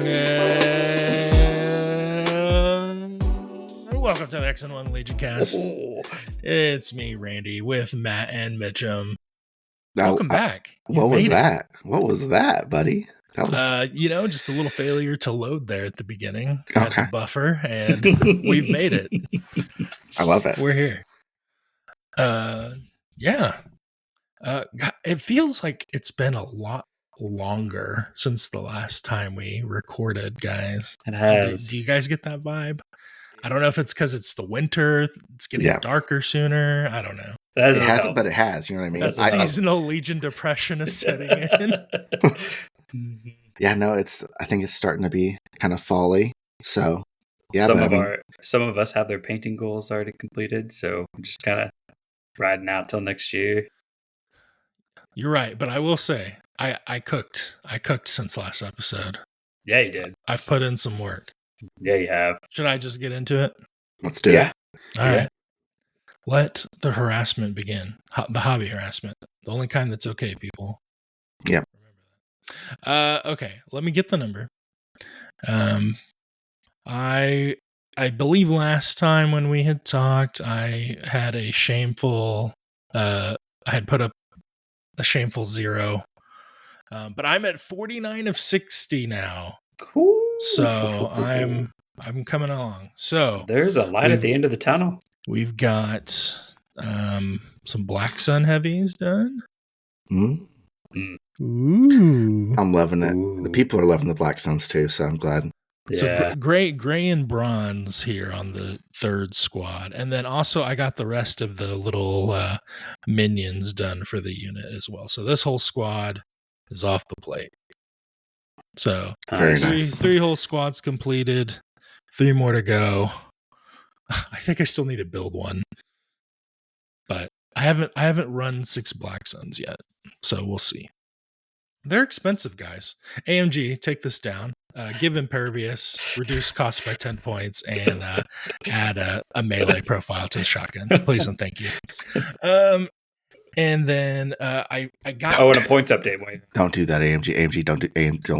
Welcome to the X&1 Legion Cast. It's me, Randy, with Matt and Mitchum. Welcome back. What was that? What was that, buddy? That was... just a little failure to load there at the beginning. Okay. Had to buffer, and we've made it. I love it. We're here. It feels like it's been a lot longer since the last time we recorded, guys. It has. Do you guys get that vibe? I don't know if it's because it's the winter. It's getting darker sooner. I don't know. It hasn't, but it has. You know what I mean? That seasonal Legion depression is setting in. Yeah, no, I think it's starting to be kind of fall-y. So, yeah. Some of us have their painting goals already completed, so we're just kind of riding out till next year. You're right, but I will say I cooked. I cooked since last episode. Yeah, you did. I've put in some work. Yeah, you have. Should I just get into it? Let's do it. All right. Let the harassment begin. The hobby harassment. The only kind that's okay, people. Yep. Okay, let me get the number. I believe last time when we had talked, I had a shameful I had put up a shameful 0. But I'm at 49 of 60 now. Cool. So I'm coming along. So there's a light at the end of the tunnel. We've got some Black Sun heavies done. Mm. Ooh. I'm loving it. Ooh. The people are loving the Black Suns too, so I'm glad. Yeah. So gray and bronze here on the third squad. And then also I got the rest of the little minions done for the unit as well. So this whole squad is off the plate. So very nice. Three whole squads completed. 3 more to go. I think I still need to build one. But I haven't run 6 Black Suns yet. So we'll see. They're expensive, guys. AMG, take this down. Give impervious, reduce cost by 10 points, and add a melee profile to the shotgun. Please and thank you. And then I got... Oh, and a points update. Wait. Don't do that, AMG. AMG, don't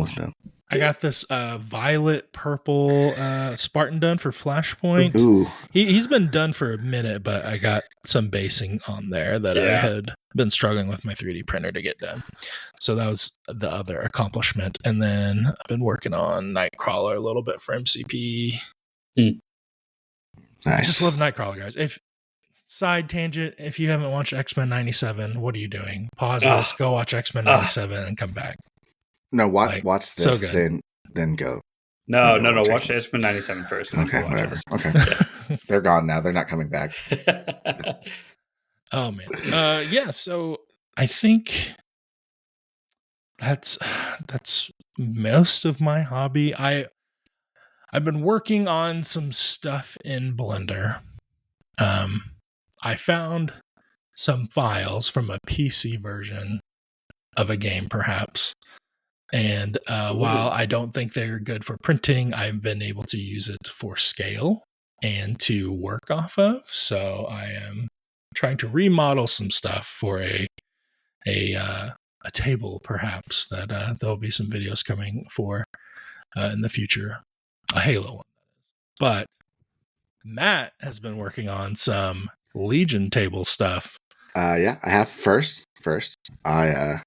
listen to him. I got this violet purple Spartan done for Flashpoint. Ooh. He's been done for a minute, but I got some basing on there that I had been struggling with my 3D printer to get done. So that was the other accomplishment. And then I've been working on Nightcrawler a little bit for MCP. Nice. I just love Nightcrawler, guys. Side tangent, if you haven't watched X-Men 97, what are you doing? Pause this, go watch X-Men 97 and come back. No, watch this, so good. Then go. No. Watch X-Men 97 first. Okay, whatever. Okay. Yeah. They're gone now. They're not coming back. Oh, man. So I think that's most of my hobby. I've been working on some stuff in Blender. I found some files from a PC version of a game, perhaps. And while I don't think they're good for printing, I've been able to use it for scale and to work off of. So I am trying to remodel some stuff for a table, perhaps, that there'll be some videos coming for in the future. A Halo one. But Matt has been working on some Legion table stuff. I have first. I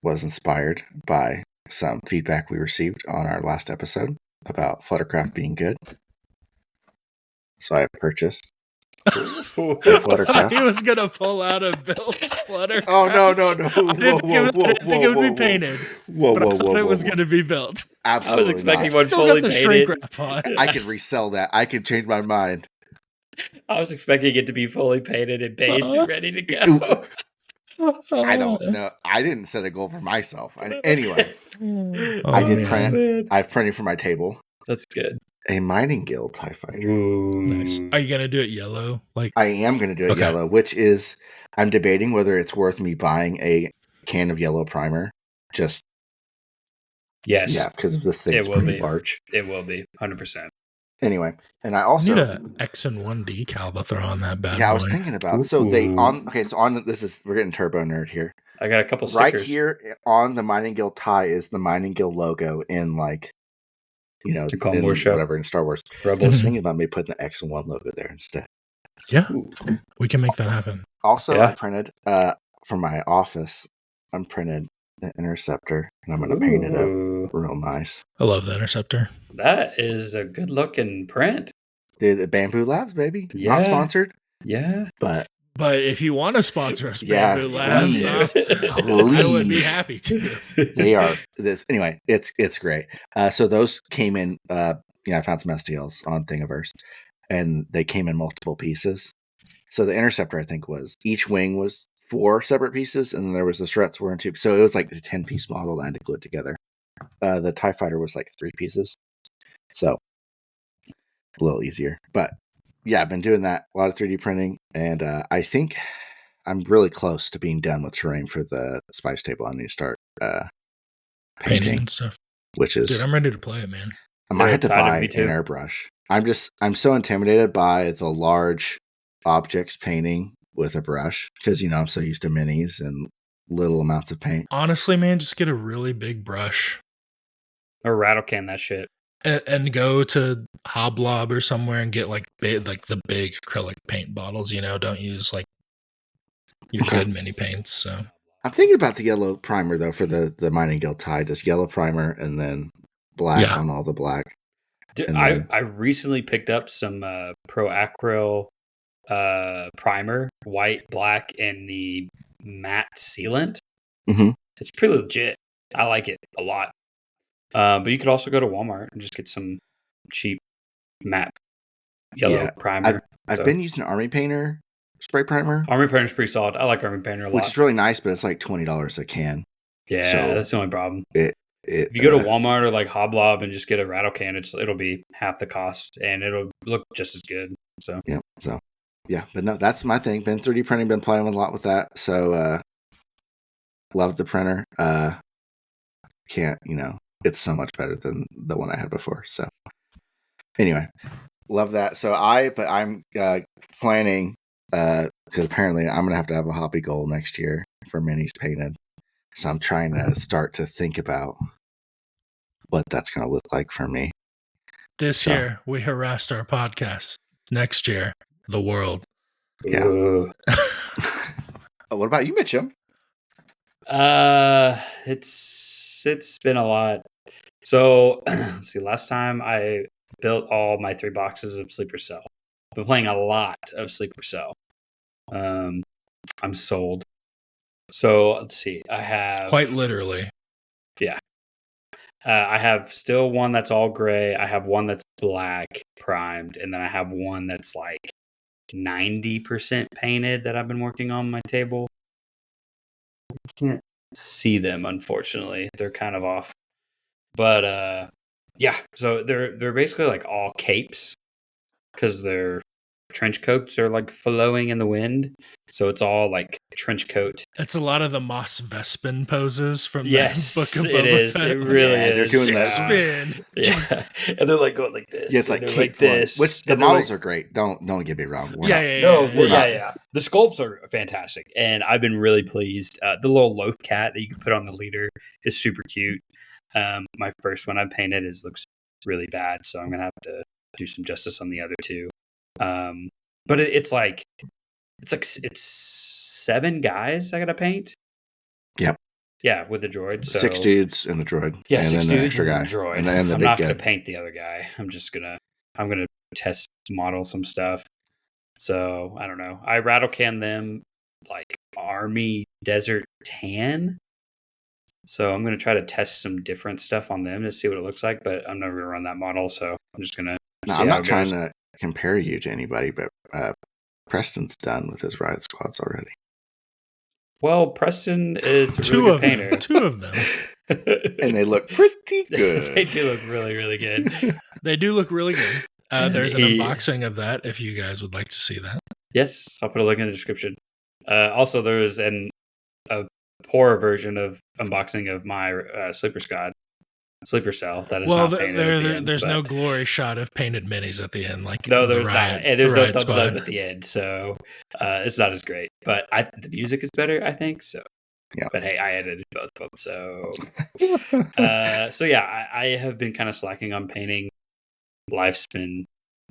was inspired by some feedback we received on our last episode about Fluttercraft being good. So I purchased Fluttercraft. He was going to pull out a built Fluttercraft. Oh, no. I think it would be painted. Whoa. I thought it was going to be built. Absolutely. I was expecting not. one Still fully got the painted. shrink wrap on. I could resell that. I could change my mind. I was expecting it to be fully painted and based and ready to go. I don't know. I didn't set a goal for myself. Anyway, I did print. I've printed for my table. That's good. A mining guild TIE fighter. Nice. Are you gonna do it yellow? I am gonna do it yellow, which is I'm debating whether it's worth me buying a can of yellow primer. Just yes, because this thing's pretty large. It will be 100%. Anyway, and I also need an X&1 decal to throw on that bad boy. I was thinking about. So we're getting turbo nerd here. I got a couple Right stickers. here on the Mining Guild tie is the Mining Guild logo in like, The Clone in Wars show. whatever in Star Wars. I Rebels. was thinking about maybe putting the X and 1 logo there instead. Yeah, Ooh. we can make that happen. Also, Yeah. I printed for my office. I printed an Interceptor, and I'm going to paint it up Ooh. real nice. I love the Interceptor. That is a good looking print. Dude, the Bamboo Labs, baby. Yeah. Not sponsored, Yeah. but if you want to sponsor us, Yeah, Bamboo Labs, please. I would be happy to. They are this anyway. It's great. So those came in. I found some STLs on Thingiverse, and they came in multiple pieces. So the Interceptor, I think, was each wing was 4 separate pieces, and then there was the struts were in 2. So it was like a 10-piece model that I had to glue it together. The TIE Fighter was like 3 pieces, so a little easier. But yeah, I've been doing that, a lot of 3D printing, and I think I'm really close to being done with terrain for the Spice Table. I need to start Painting and stuff. which is Dude, I'm ready to play it, man. I might Yeah, have to excited, buy me an too. airbrush. I'm so intimidated by the large objects painting with a brush because I'm so used to minis and little amounts of paint. Honestly, man, just get a really big brush Or rattle can that shit. and go to Hoblob or somewhere and get like the big acrylic paint bottles. Don't use like your Okay. good mini paints. So I'm thinking about the yellow primer though for the Mining Guild tie. Just yellow primer and then black on all the black. Dude, And I then- recently picked up some Pro Acryl primer, white, black, and the matte sealant. Mhm. It's pretty legit. I like it a lot. But you could also go to Walmart and just get some cheap matte yellow primer. I've been using Army Painter spray primer, Army Painter's pretty solid. I like Army Painter a lot. which is really nice, but it's like $20 a can. Yeah, so that's the only problem. If you go to Walmart or like Hoblob and just get a rattle can, it'll be half the cost and it'll look just as good. So yeah, but no, that's my thing. Been 3D printing, been playing a lot with that. So love the printer. Can't, it's so much better than the one I had before. So anyway, love that. So I'm planning because apparently I'm gonna have to have a hobby goal next year for minis painted. So I'm trying to start to think about what that's gonna look like for me. this year we harassed our podcast. Next year, the world. Yeah. Ooh. What about you, Mitchum? It's been a lot. So let's see. Last time I built all my 3 boxes of Sleeper Cell. I've been playing a lot of Sleeper Cell. I'm sold. So let's see. I have Quite literally. I have still one that's all gray. I have one that's black primed, and then I have one that's like 90% painted that I've been working on my table. I can't see them, unfortunately. They're kind of off. But yeah, so they're basically like all capes because their trench coats are like flowing in the wind. So it's all like trench coat. It's a lot of the Moss Vespin poses from Yes, the Book of it Boba is. Fett. It really Yeah, is. they're doing Six that. spin. Yeah, and they're like going like this. Yeah, it's like and they're cape this. which the and they're models like, are great. Don't get me wrong. We're Yeah, not- yeah, No, yeah, yeah, yeah. yeah. The sculpts are fantastic, and I've been really pleased. The little loaf cat that you can put on the leader is super cute. My first one I painted looks really bad, so I'm gonna have to do some justice on the other 2. But it's 7 guys I gotta paint. Yep. Yeah, with the droid. So 6 dudes and a droid. yeah, and 6 then the dudes extra and guy. then the droid. And then the I'm big not guy. gonna paint the other guy. I'm gonna test model some stuff. So I don't know. I rattle can them like army desert tan. So I'm gonna try to test some different stuff on them to see what it looks like. But I'm never gonna run that model, so I'm just gonna. No, see I'm how not it trying goes. to compare you to anybody, but Preston's done with his riot squads already. Well, Preston is a Two really of good them. painter. 2 of them. And they look pretty good. They do look really, really good. They do look really good. There's an He- unboxing of that if you guys would like to see that. Yes, I'll put a link in the description. Also, there is a poorer version of unboxing of my Sleeper Cell that is Well, not painted at the end, there's but- no glory shot of painted minis at the end, like No, the there's riot, not. And there's the no riot thumbs squad. up at the end, so it's not as great. But the music is better, I think. So Yeah. But hey, I edited both of them, so so yeah, I have been kind of slacking on painting. Life's been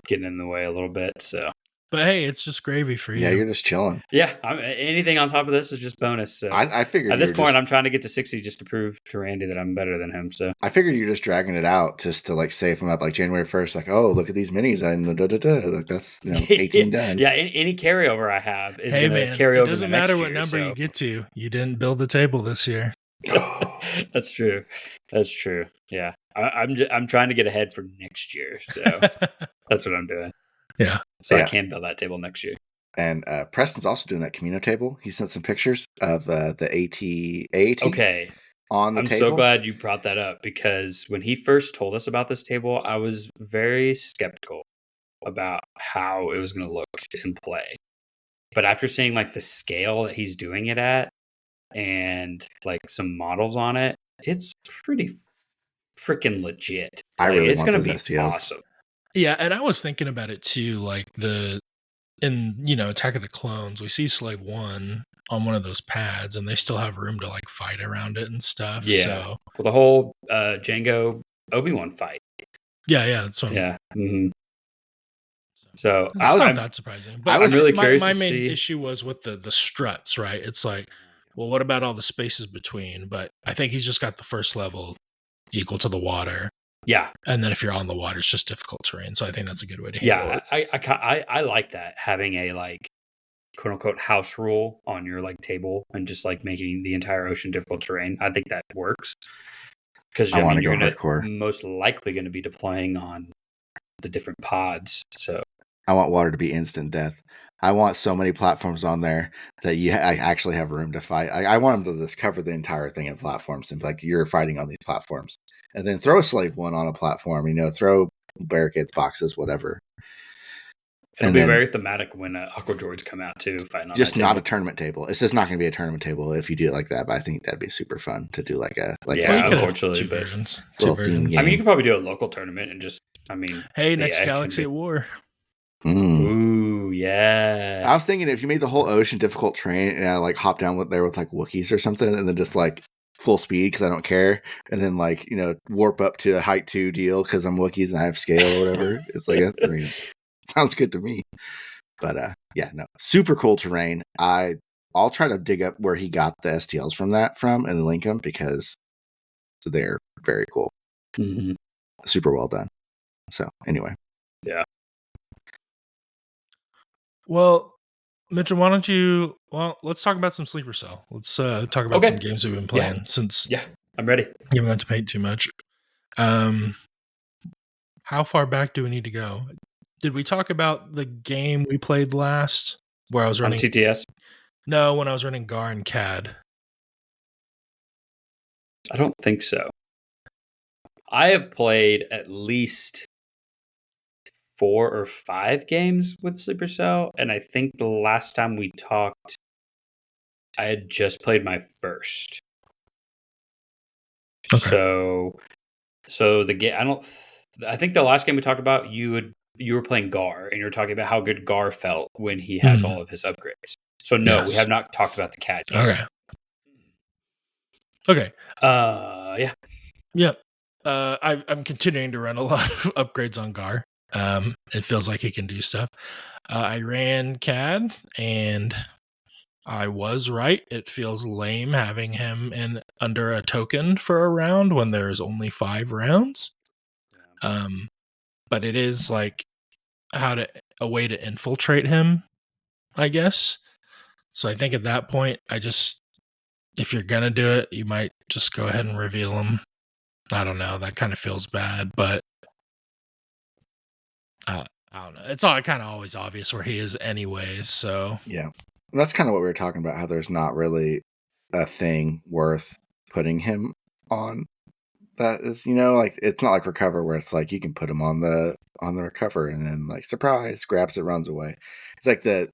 getting in the way a little bit, so. But hey, it's just gravy for you. Yeah, you're just chilling. Yeah, anything on top of this is just bonus. So I figured at this you were point, just, I'm trying to get to 60 just to prove to Randy that I'm better than him. So I figured you're just dragging it out just to like save them up like January 1st. Like, oh, look at these minis. Like that's 18 done. Yeah, any carryover I have is Hey going to man, carry it over. doesn't the next matter what year, number so. you get to. You didn't build the table this year. That's true. That's true. Yeah, I'm trying to get ahead for next year, so that's what I'm doing. Yeah. So Yeah. I can build that table next year. And Preston's also doing that Camino table. He sent some pictures of the AAT Okay. on the I'm table. so glad you brought that up because when he first told us about this table, I was very skeptical about how it was going to look in play. But after seeing like the scale that he's doing it at and like some models on it, it's pretty freaking legit. I really it's want going to those be STLs. awesome. Yeah, and I was thinking about it too, like in Attack of the Clones, we see Slave 1 on one of those pads and they still have room to like fight around it and stuff. Yeah. So Well, the whole Django Obi-Wan fight. yeah, that's what Yeah. Mm-hmm. So it's not that surprising. But I'm really curious my to main see. issue was with the struts, right? It's like, well, what about all the spaces between? But I think he's just got the first level equal to the water. Yeah. And then if you're on the water, it's just difficult terrain. So I think that's a good way to handle it. I like that, having a like quote unquote house rule on your like table and just like making the entire ocean difficult terrain. I think that works because I want to go you're hardcore. most likely going to be deploying on the different pods. So I want water to be instant death. I want so many platforms on there that I actually have room to fight. I want them to just cover the entire thing in platforms and like you're fighting on these platforms, and then throw a Slave 1 on a platform. Throw barricades, boxes, whatever. It'll be very thematic when Aqua Droids come out too. Fighting on just that not a tournament table. It's just not going to be a tournament table if you do it like that. But I think that'd be super fun to do unfortunately, two versions. Little theme game. I mean, you could probably do a local tournament and just. Hey, next Galaxy at War. Ooh, yeah. I was thinking if you made the whole ocean difficult terrain and I like hop down there with like Wookiees or something, and then just like full speed because I don't care, and then like warp up to a height 2 deal because I'm Wookiees and I have scale or whatever. It's like sounds good to me. But yeah, no, super cool terrain. I'll try to dig up where he got the STLs from and link them because they're very cool. Mm-hmm. Super well done. So anyway, yeah. Well, Mitchell, why don't you? Well, let's talk about some Sleeper Cell. Let's talk about some games we've been playing since. Yeah, I'm ready. You don't have to paint too much. How far back do we need to go? Did we talk about the game we played last, where I was running TTS? No, when I was running GAR and CAD. I don't think so. I have played at least 4 or 5 games with Sleeper Cell, and I think the last time we talked, I had just played my first. Okay. So the game, I think the last game we talked about, you were playing GAR, and you were talking about how good GAR felt when he has all of his upgrades. So no, we have not talked about the CAD game. Okay. Yeah. Yep. I'm continuing to run a lot of upgrades on GAR. It feels like he can do stuff. I ran CAD and I was right. It feels lame having him in under a token for a round when there's only 5 rounds. But it is like a way to infiltrate him, I guess. So I think at that point, if you're gonna do it, you might just go ahead and reveal him. I don't know. That kind of feels bad, but I don't know. It's all kind of always obvious where he is anyways. So yeah, that's kind of what we were talking about. How there's not really a thing worth putting him on. That is, like it's not like Recover where it's like you can put him on the Recover and then like surprise grabs it, runs away. It's like the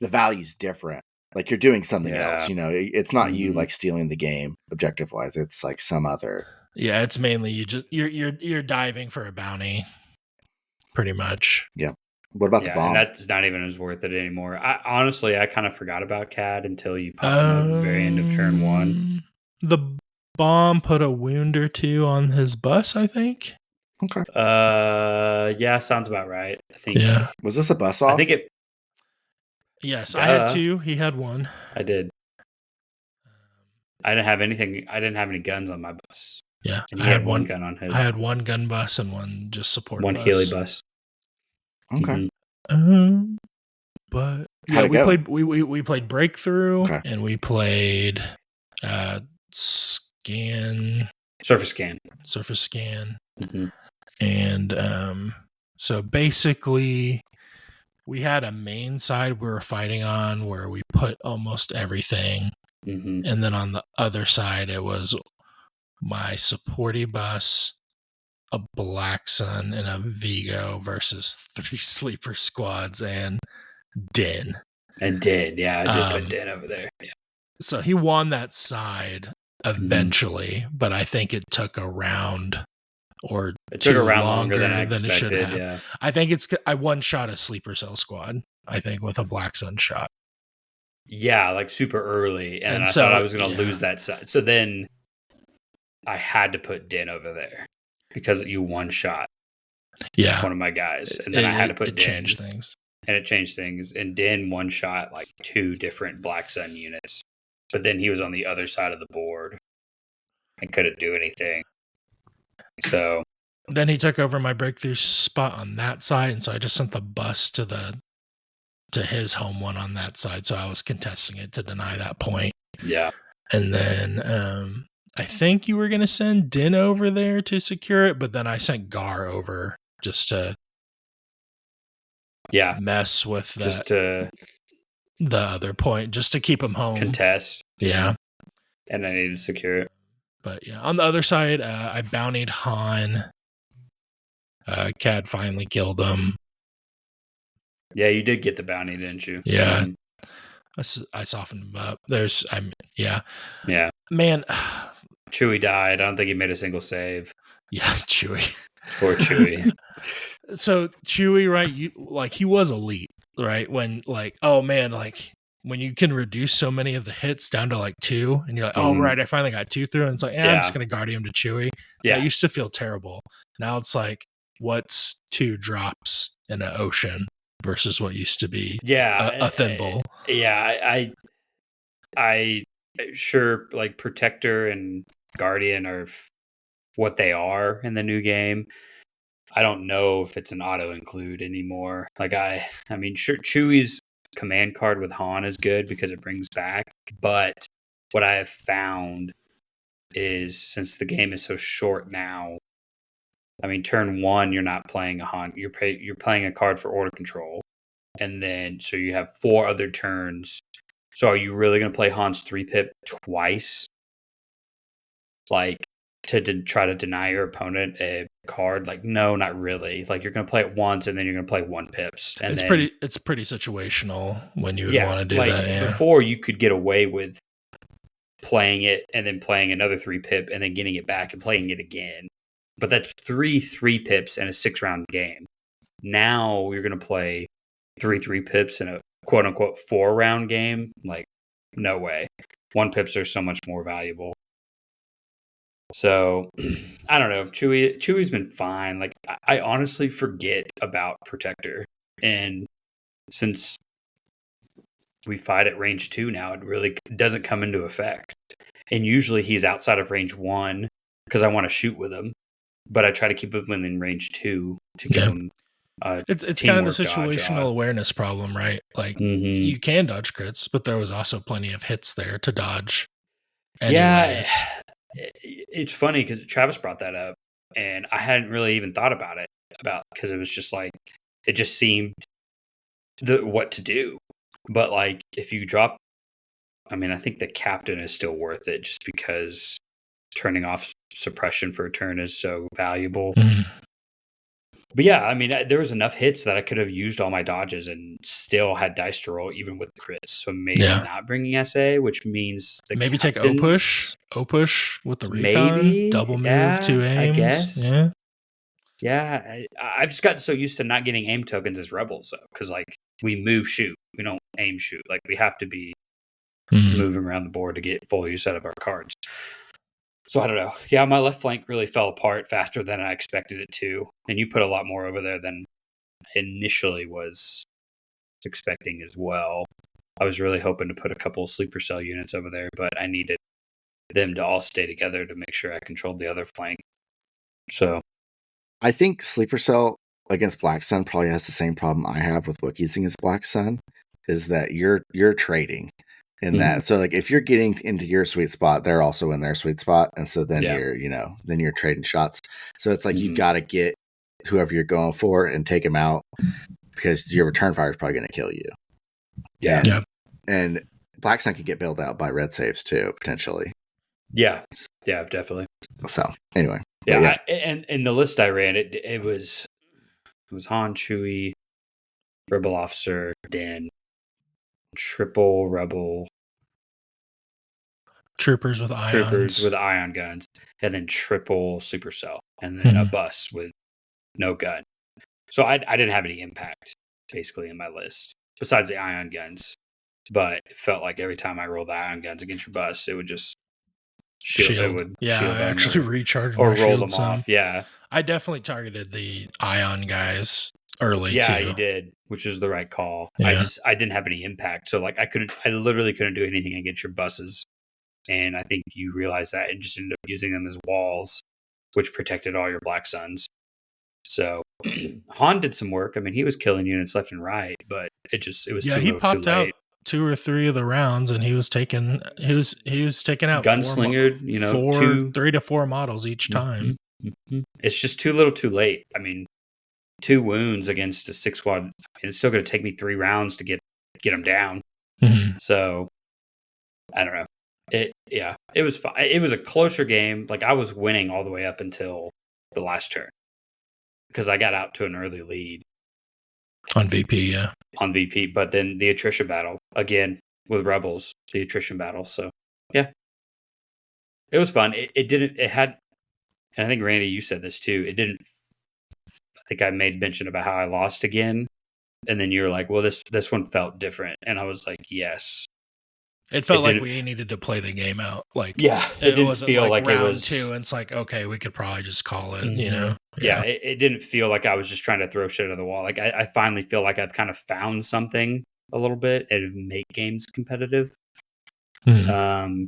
value's different. Like you're doing something else. It's not you like stealing the game objective wise. It's like some other. Yeah, it's mainly you're diving for a bounty, pretty much. Yeah. What about the Yeah, bomb? and that's not even as worth it anymore. I honestly, I kind of forgot about CAD until you popped him up at the very end of turn 1. The bomb put a wound or 2 on his bus, I think. Okay. Yeah, sounds about right. I think. Yeah. Was this a bus off? I think it. Yes, Duh. I had 2. He had 1. I did. I didn't have anything. I didn't have any guns on my bus. Yeah, And he had one gun on his. I had 1 gun bus and 1 just support one bus. Healy bus. Okay. But How'd it go? played we played Breakthrough, Okay. and we played Scan, Surface scan. Mm-hmm. And so basically we had a main side we were fighting on where we put almost everything, and then on the other side it was my supporty bus, a Black Sun, and a Vigo versus 3 sleeper squads and Din. And Din, yeah, I did put Din over there. Yeah. So he won that side eventually, but I think it took a round or it two took a round longer than I it should expected. have. Yeah. I think I one shot a sleeper cell squad, I think, with a Black Sun shot. Yeah, like super early, and I so, thought I was going to lose that side. So then I had to put Din over there because you one shot. Yeah, one of my guys, and then I had to put Din. Changed things. And it changed things. And Din one shot like 2 different Black Sun units, but then he was on the other side of the board and couldn't do anything. So then he took over my breakthrough spot on that side, and so I just sent the bus to his home one on that side. So I was contesting it to deny that point. Yeah. And then I think you were going to send Din over there to secure it, but then I sent Gar over just to mess with that. Just to the other point, just to keep him home. Contest. Yeah. And I needed to secure it. But yeah, on the other side, I bountied Han. Cad finally killed him. Yeah, you did get the bounty, didn't you? Yeah. I softened him up. Yeah. Man. Chewie died. I don't think he made a single save. Yeah, Chewie. Poor Chewie. So Chewie, right? He was elite, right? When when you can reduce so many of the hits down to 2, and you're like, oh right, I finally got 2 through, and it's like, I'm just gonna guardian to Chewie. Yeah, I used to feel terrible. Now it's like, what's 2 drops in an ocean versus what used to be a thimble. Yeah, I sure like Protector and Guardian are what they are in the new game. I don't know if it's an auto include anymore. I mean, sure, Chewie's command card with Han is good because it brings back. But what I have found is, since the game is so short now, I mean, turn 1 you're not playing a Han. You're playing a card for order control, and then so you have 4 other turns. So are you really going to play Han's 3-pip twice? To try to deny your opponent a card? No, not really. You're going to play it once, and then you're going to play 1 pips. And it's pretty situational when you would want to do that. Yeah. Before, you could get away with playing it and then playing another 3-pip and then getting it back and playing it again. But that's 3 3-pips in a 6-round game. Now you're going to play 3 3-pips in a quote unquote 4-round game. No way. 1 pips are so much more valuable. So, I don't know. Chewie's been fine. I honestly forget about Protector. And since we fight at range 2 now, it really doesn't come into effect. And usually he's outside of range 1 because I want to shoot with him. But I try to keep him within range 2 to give him it's kind of the situational awareness problem, right? You can dodge crits, but there was also plenty of hits there to dodge. Anyways. Yeah. It's funny because Travis brought that up, and I hadn't really even thought about it because it was just it just seemed what to do. But if you drop, I mean, I think the captain is still worth it just because turning off suppression for a turn is so valuable. But yeah, I mean, there was enough hits that I could have used all my dodges and still had dice to roll even with crits. So maybe not bringing SA, which means maybe take O-push with the recon, double move, 2 aims. I guess. Yeah. Yeah, I've just gotten so used to not getting aim tokens as rebels, though, because like we move shoot, we don't aim shoot. Like we have to be moving around the board to get full use out of our cards. So I don't know. Yeah, my left flank really fell apart faster than I expected it to, and you put a lot more over there than I initially was expecting as well. I was really hoping to put a couple of sleeper cell units over there, but I needed them to all stay together to make sure I controlled the other flank. So I think Sleeper Cell against Black Sun probably has the same problem I have with Wookiees against Black Sun, is that you're trading in that. So like if you're getting into your sweet spot, they're also in their sweet spot, and so then you're trading shots. So it's like you've got to get whoever you're going for and take them out, because your return fire is probably going to kill you. Yeah. And Black Sun can get bailed out by red saves too, potentially. Yeah, definitely. So anyway, yeah. And the list I ran, it was Han, Chewie, Rebel Officer, Den, triple Rebel, troopers with ion guns, and then triple supercell, and then a bus with no gun. So I didn't have any impact basically in my list besides the ion guns, but it felt like every time I rolled the ion guns against your bus, it would just shield. It would shield I them actually recharged or my roll shield them off. Yeah, I definitely targeted the ion guys early too. Yeah, you did, which is the right call. Yeah. I didn't have any impact, so like I literally couldn't do anything against your buses, and I think you realized that and just ended up using them as walls, which protected all your Black Suns. So Han did some work. I mean, he was killing units left and right, but it was too little, he popped too late. out 2 or 3 of the rounds, and he was taking out Gunslinger, 3 to 4 models each time. It's just too little, too late. I mean, 2 wounds against a 6 squad. I mean, it's still going to take me 3 rounds to get them down. So I don't know. It was fine. It was a closer game. Like I was winning all the way up until the last turn because I got out to an early lead on VP. Yeah, on VP. But then the attrition battle again with Rebels, the attrition battle. So yeah, it was fun. It had, and I think Randy, you said this too. It didn't. I think I made mention about how I lost again, and then you're like, "Well, this one felt different," and I was like, "Yes." It felt like we needed to play the game out. Like, it didn't wasn't feel like round it was 2. And it's like, okay, we could probably just call it. Yeah, it didn't feel like I was just trying to throw shit at the wall. Like I finally feel like I've kind of found something a little bit and make games competitive. And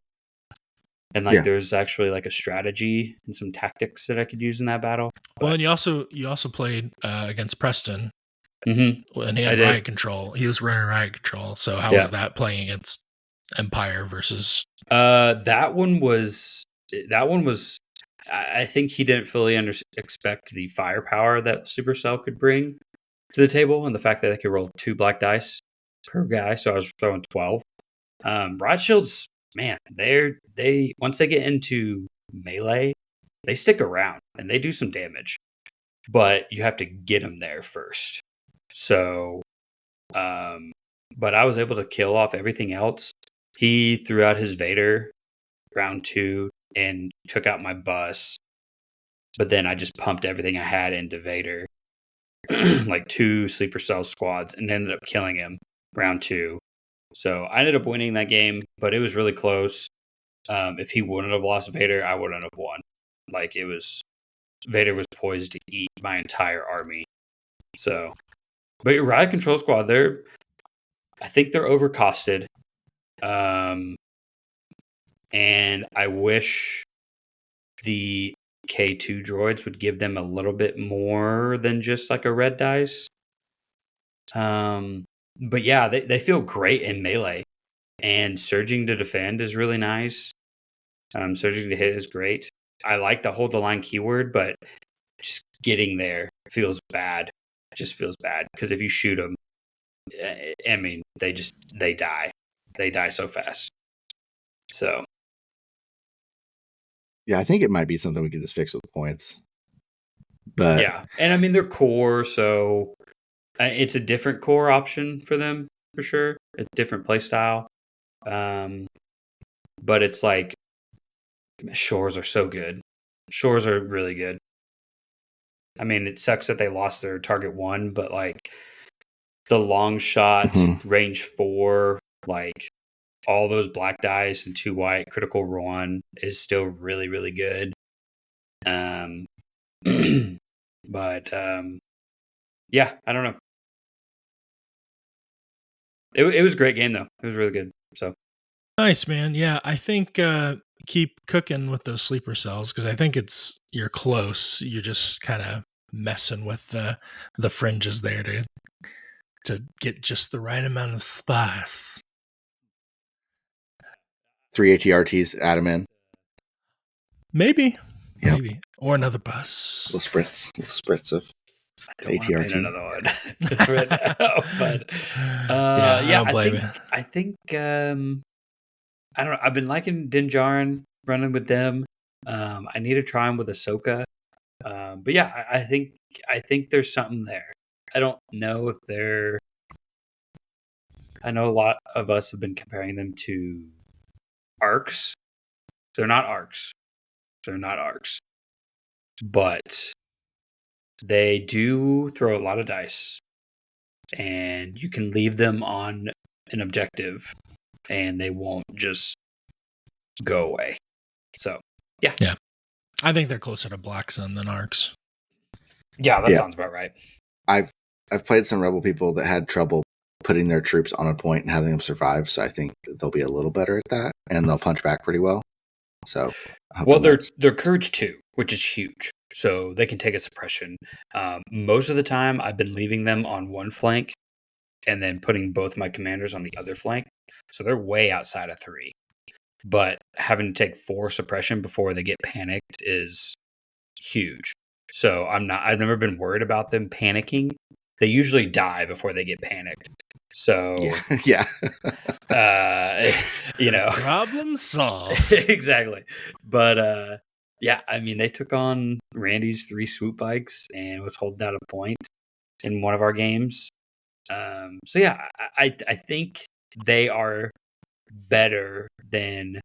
like there's actually like a strategy and some tactics that I could use in that battle. Well, and you also played against Preston. And he had riot control. He was running riot control. So how was that playing against Empire versus? That one was. I think he didn't fully expect the firepower that Supercell could bring to the table, and the fact that they could roll 2 black dice per guy. So I was throwing 12. Riot shields, man, they once they get into melee, they stick around and they do some damage, but you have to get them there first. So, but I was able to kill off everything else. He threw out his Vader round 2 and took out my bus, but then I just pumped everything I had into Vader, like 2 sleeper cell squads, and ended up killing him round 2. So I ended up winning that game, but it was really close. If he wouldn't have lost Vader, I wouldn't have won. Like Vader was poised to eat my entire army. So, but your riot control squad, I think they're overcosted. And I wish the K2 droids would give them a little bit more than just like a red dice. But yeah, they feel great in melee, and surging to defend is really nice. Surging to hit is great. I like the hold the line keyword, but just getting there feels bad. It just feels bad because if you shoot them, I mean, they die. They die so fast. So. Yeah, I think it might be something we could just fix with the points. But yeah, and I mean they're core, so it's a different core option for them for sure. It's a different play style, but it's like shores are so good. Shores are really good. I mean, it sucks that they lost their target 1, but like the long shot, range 4, like all those black dice and 2 white, critical 1 is still really, really good. But yeah, I don't know. It was a great game though. It was really good. So Nice, man. Yeah, I think keep cooking with those sleeper cells because I think you're close. You're just kind of messing with the fringes there to get just the right amount of spice. 3 ATRTs, add them in. Maybe, Yep. maybe, or another bus. Little spritz of I don't want to paint ATRT. another one right now, but I don't blame you. I think I don't know. I've been liking Dinjarin running with them. I need to try them with Ahsoka. But yeah, I think there's something there. I don't know if they're. I know a lot of us have been comparing them to arcs. They're not arcs. But they do throw a lot of dice, and you can leave them on an objective, and they won't just go away. So yeah. I think they're closer to Black Sun than Arcs. Yeah, that sounds about right. I've played some Rebel people that had trouble putting their troops on a point and having them survive, so I think they'll be a little better at that, and they'll punch back pretty well. So, well, they're Courage 2, which is huge, so they can take a suppression. Most of the time, I've been leaving them on one flank and then putting both my commanders on the other flank, so they're way outside of 3. But having to take 4 suppression before they get panicked is huge. So I've never been worried about them panicking. They usually die before they get panicked. So yeah. Problem solved. Exactly. But yeah, I mean, they took on Randy's 3 swoop bikes and was holding down a point in one of our games. So yeah, I think they are better than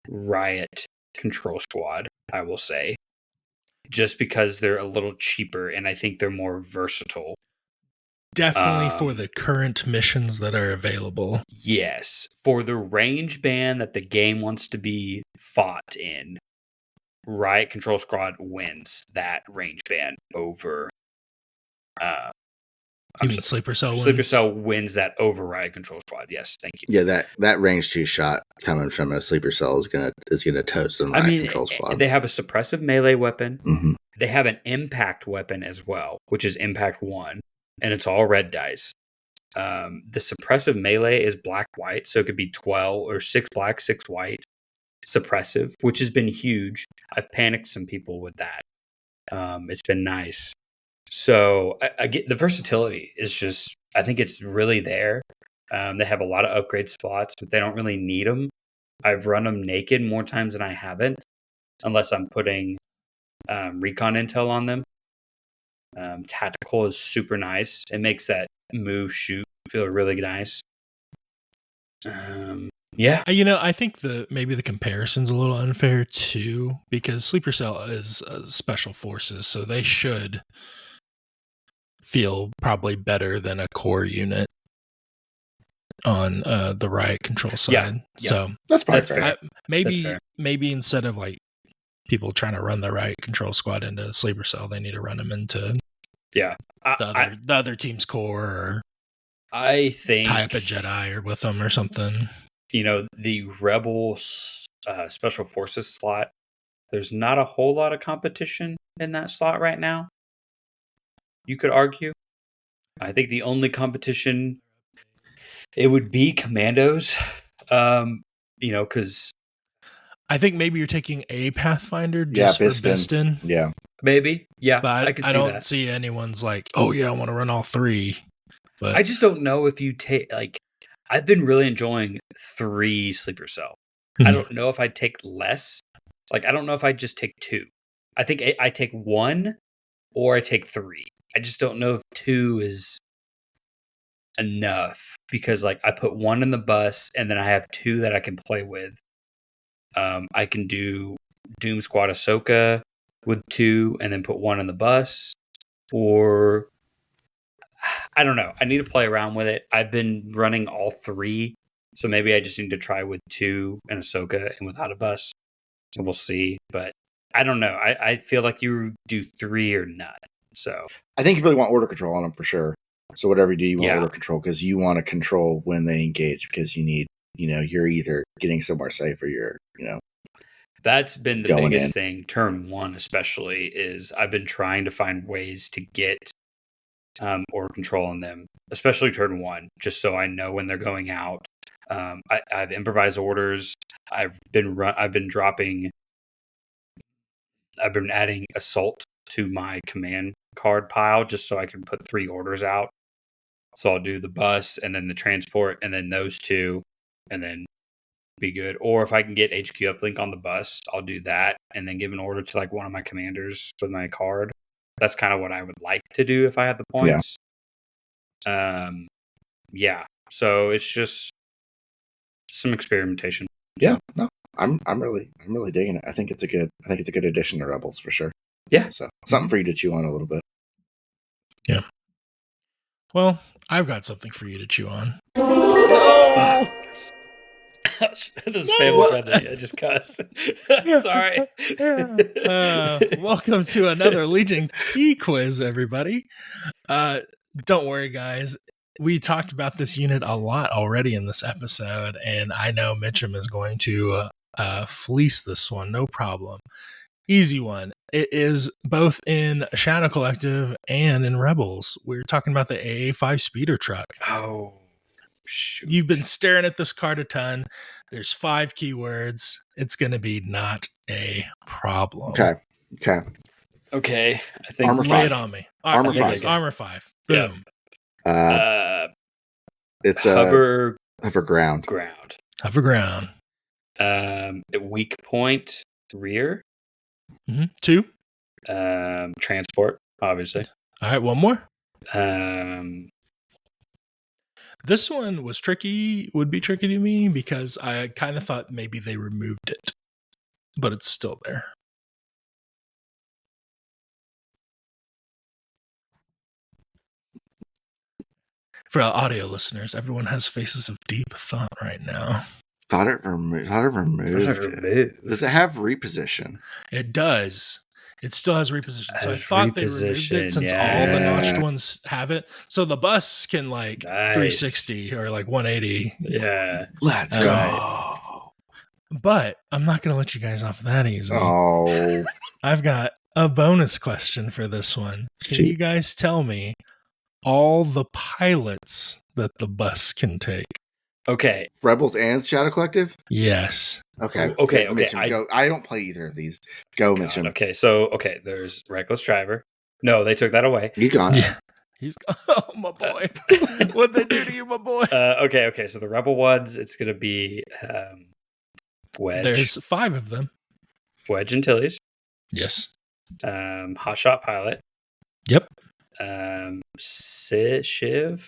Riot Control Squad, I will say. Just because they're a little cheaper and I think they're more versatile. Definitely for the current missions that are available. Yes. For the range band that the game wants to be fought in, Riot Control Squad wins that range band over You mean Sleeper Cell wins? Sleeper Cell wins that over Riot Control Squad. Yes, thank you. Yeah, that range 2 shot coming from a Sleeper Cell is gonna toast them. Riot Control Squad. They have a suppressive melee weapon. Mm-hmm. They have an impact weapon as well, which is Impact 1, and it's all red dice. The suppressive melee is black-white, so it could be 12 or 6 black, 6 white suppressive, which has been huge. I've panicked some people with that. It's been nice. So I get the versatility is just, I think it's really there. They have a lot of upgrade spots, but they don't really need them. I've run them naked more times than I haven't, unless I'm putting recon intel on them. Tactical is super nice. It makes that move shoot feel really nice. Yeah. I think maybe the comparison's a little unfair too, because Sleeper Cell is special forces, so they should feel probably better than a core unit on the Riot Control side. Yeah. So that's fair. Maybe instead of like people trying to run the Riot Control Squad into Sleeper Cell, they need to run them into the other team's core, or I think tie up a Jedi or with them or something. The Rebel Special Forces slot, there's not a whole lot of competition in that slot right now. You could argue. I think the only competition, it would be Commandos. Because I think maybe you're taking a Pathfinder just for Biston. Yeah. Maybe. Yeah. But I don't see anyone's like, oh yeah, I want to run all 3. But I just don't know if you take, like, I've been really enjoying 3 Sleeper Cell. I don't know if I'd take less. Like, I don't know if I'd just take 2. I think I take 1 or I take 3. I just don't know if 2 is enough, because like I put 1 in the bus and then I have 2 that I can play with. I can do Doom Squad Ahsoka with 2 and then put 1 in the bus. or I don't know. I need to play around with it. I've been running all 3, so maybe I just need to try with 2 and Ahsoka and without a bus, and we'll see. But I don't know. I feel like you do 3 or none. So I think you really want order control on them for sure. So whatever you do, you want Yeah. order control because you want to control when they engage because you need, you're either getting somewhere safe or you're, that's been the Going biggest in. thing. Turn 1 especially is I've been trying to find ways to get order control on them, especially turn 1, just so I know when they're going out. I've improvised orders. I've been adding assault to my command card pile just so I can put 3 orders out. So I'll do the bus and then the transport and then those 2 and then be good. Or if I can get HQ uplink on the bus, I'll do that and then give an order to like one of my commanders with my card. That's kind of what I would like to do if I had the points. Yeah. So it's just some experimentation. Yeah, no, I'm really digging it. I think it's a good addition to Rebels for sure. Yeah. So something for you to chew on a little bit. Yeah. Well, I've got something for you to chew on. No! This is family friendly. I just cuss. Sorry. Welcome to another Legion Key quiz, everybody. Don't worry, guys. We talked about this unit a lot already in this episode, and I know Mitchum is going to fleece this one, no problem. Easy one. It is both in Shadow Collective and in Rebels. We're talking about the AA5 speeder truck. Oh, shoot. You've been staring at this card a ton. There's 5 keywords. It's going to be not a problem. Okay. Okay. I think Armor Lay 5. it on me. Armor Yes, 5. Armor 5. Yeah. Boom. It's a hover ground. Hover ground. Weak point rear. 2. Transport, obviously. All right, one more. Um, This one would be tricky to me because I kind of thought maybe they removed it, but it's still there. For audio listeners, everyone has faces of deep thought right now. Thought it removed it. Does it have reposition? It does. It still has reposition. So I thought they removed it since all the notched ones have it. So the bus can like 360 or like 180. Yeah. Let's go. But I'm not going to let you guys off that easy. Oh. I've got a bonus question for this one. Can you guys tell me all the pilots that the bus can take? Okay. Rebels and Shadow Collective? Yes. Okay. Okay. Mitchum, go. I don't play either of these. Go, Mitchum. Okay. So, there's Reckless Driver. No, they took that away. He's gone. Yeah. He's gone. Oh, my boy. What'd they do to you, my boy? Okay. So the Rebel ones, it's going to be Wedge. There's 5 of them. Wedge Antilles. Yes. Hot Shot Pilot. Yep. Shriv.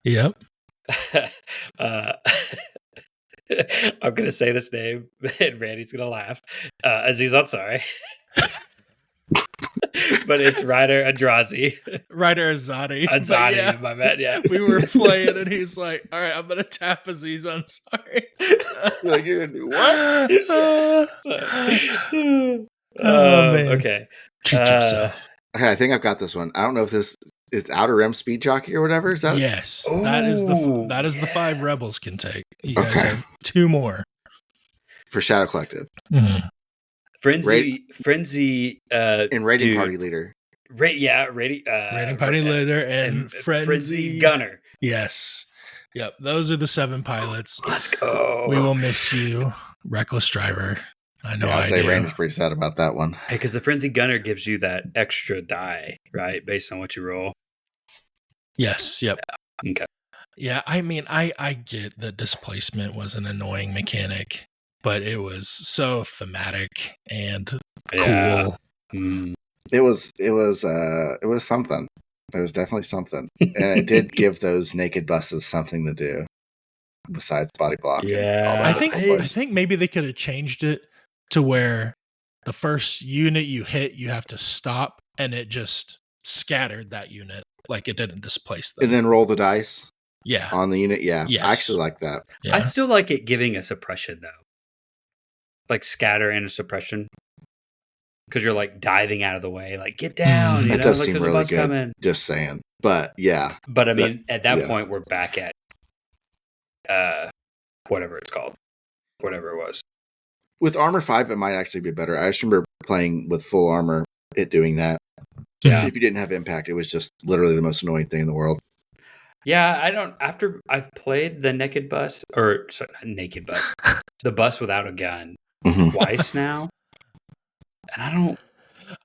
Yep. I'm gonna say this name, and Randy's gonna laugh. Aziz Ansari. But it's Ryder Andrazi. Ryder Azadi. Andrazi, Yeah, my man. Yeah, we were playing, and he's like, "All right, I'm gonna tap Aziz Ansari." You're like, you're gonna do what? Man. Okay. Treat yourself. Okay, I think I've got this one. I don't know if this is Outer Rim Speed Jockey or whatever. Is that? Yes, that is the 5 Rebels can take. You guys have 2 more For Shadow Collective. Mm-hmm. Frenzy. And Raiding Party Leader. Raiding Party Leader and Frenzy Gunner. Yes. Yep. Those are the 7 pilots. Let's go. We will miss you, Reckless Driver. I know. Yeah, I'll say Randy's pretty sad about that one. Hey, because the Frenzy Gunner gives you that extra die, right? Based on what you roll. Yes. Yep. Yeah. Okay. Yeah. I mean, I get that displacement was an annoying mechanic, but it was so thematic and cool. It was something. It was definitely something, and it did give those naked buses something to do besides body block. Yeah, I think maybe they could have changed it to where the first unit you hit, you have to stop, and it just scattered that unit. Like it didn't displace them. And then roll the dice Yeah. on the unit. Yeah, Yes. I actually like that. Yeah. I still like it giving a suppression though, like scatter and a suppression, because you're like diving out of the way, like get down. That does seem there's a really bus good. coming. Just saying, but yeah. But I mean, at that yeah. point, we're back at whatever it's called, whatever it was. With armor 5, it might actually be better. I just remember playing with full armor, it doing that. Yeah. If you didn't have impact, it was just literally the most annoying thing in the world. Yeah, I don't. After I've played the naked bus, or sorry, not naked bus, the bus without a gun twice now, and I don't.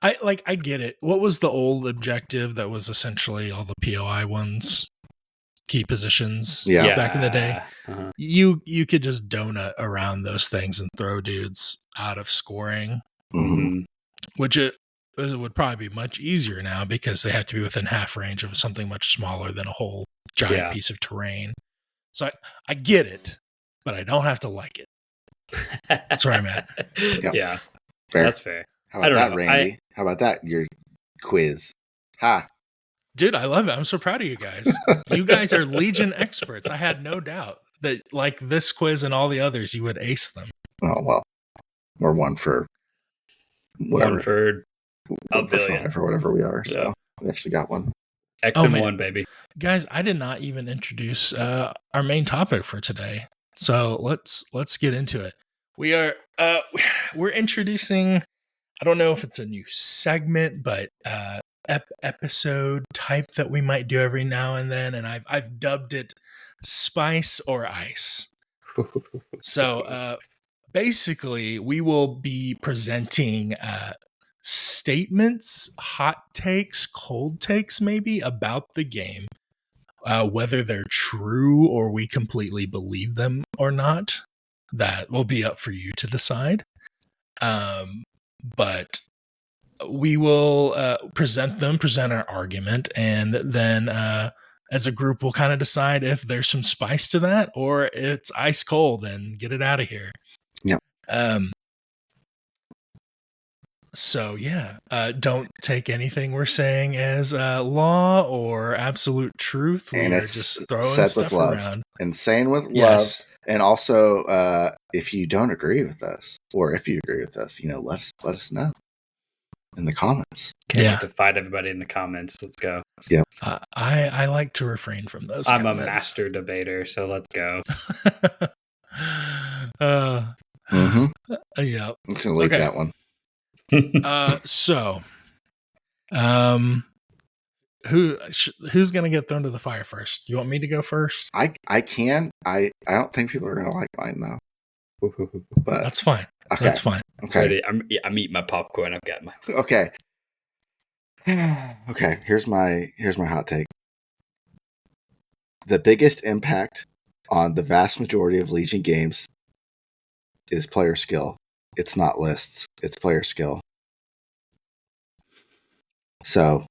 I get it. What was the old objective that was essentially all the POI ones? Key positions. Yeah. Back in the day. Uh-huh. You could just donut around those things and throw dudes out of scoring. Mm-hmm. Which it would probably be much easier now because they have to be within half range of something much smaller than a whole giant piece of terrain. So I get it, but I don't have to like it. That's where I'm at. Yeah. Fair. That's fair. How about that, Randy? How about that? Your quiz. Ha. Dude, I love it. I'm so proud of you guys. You guys are Legion experts. I had no doubt that like this quiz and all the others, you would ace them. Oh, well. Or one for whatever. One for a billion. 5 or whatever we are. So we actually got one. XM1, baby. Guys, I did not even introduce our main topic for today. So let's get into it. We're introducing, I don't know if it's a new segment, but episode type that we might do every now and then, and I've dubbed it Spice or Ice. So basically, we will be presenting statements, hot takes, cold takes, maybe about the game, whether they're true or we completely believe them or not. That will be up for you to decide. But we will present our argument, and then as a group, we'll kind of decide if there's some spice to that or it's ice cold and get it out of here. Yeah. So yeah, don't take anything we're saying as law or absolute truth. And We're it's just throwing said stuff with love. around. And saying with love. Yes. And also, if you don't agree with us, or if you agree with us, let us know in the comments. Can't wait to fight everybody in the comments. Let's go. Yeah. I like to refrain from those. I'm comments. a master debater, so let's go. Yeah. I'm just gonna leave that one. So, who's gonna get thrown to the fire first? You want me to go first? I can. I don't think people are gonna like mine though. But that's fine. Okay. That's fine. Okay. Ready? I'm eating my popcorn. I've got my. Okay. Okay. Here's my hot take. The biggest impact on the vast majority of Legion games is player skill. It's not lists. It's player skill. So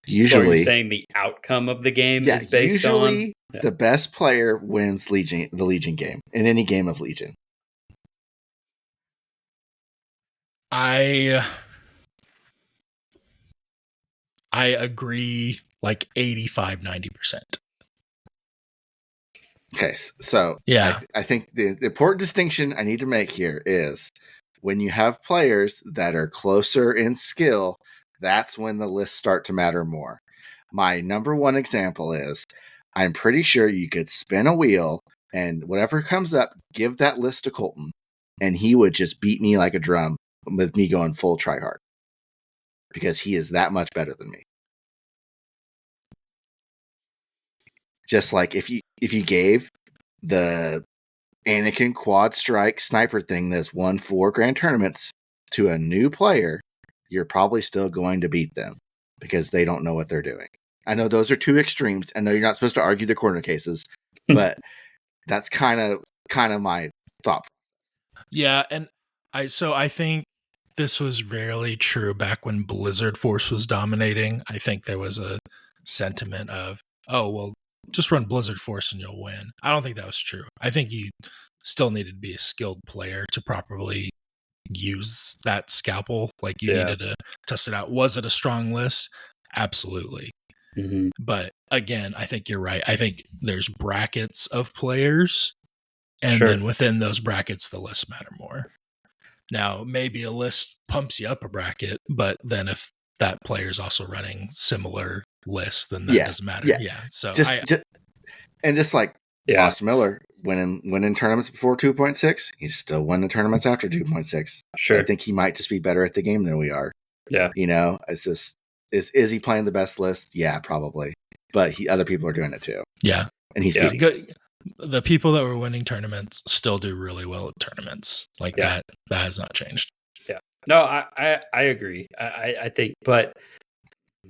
usually, so you're saying the outcome of the game is based usually on the best player wins the Legion game in any game of Legion. I agree like 85-90%. Okay, so yeah, I think the important distinction I need to make here is when you have players that are closer in skill, that's when the lists start to matter more. My number one example is I'm pretty sure you could spin a wheel and whatever comes up, give that list to Colton, and he would just beat me like a drum with me going full tryhard because he is that much better than me. Just like if you gave the Anakin quad strike sniper thing that's won 4 grand tournaments to a new player, you're probably still going to beat them because they don't know what they're doing. I know those are two extremes. I know you're not supposed to argue the corner cases, but that's kind of my thought. Yeah, and I think this was rarely true back when Blizzard Force was dominating. I think there was a sentiment of, oh, well, just run Blizzard Force and you'll win. I don't think that was true. I think you still needed to be a skilled player to properly use that scalpel. Like you needed to test it out. Was it a strong list? Absolutely. Mm-hmm. But again, I think you're right. I think there's brackets of players, and Sure. then within those brackets, the lists matter more. Now, maybe a list pumps you up a bracket, but then if that player is also running similar lists, then that doesn't matter. Yeah. So just like Austin Miller winning tournaments before 2.6, he's still winning tournaments after 2.6. Sure. I think he might just be better at the game than we are. Yeah. You know, it's just is he playing the best list? Yeah, probably. But other people are doing it too. Yeah. And he's beating good. The people that were winning tournaments still do really well at tournaments. Like that has not changed. Yeah. No, I agree. I think, but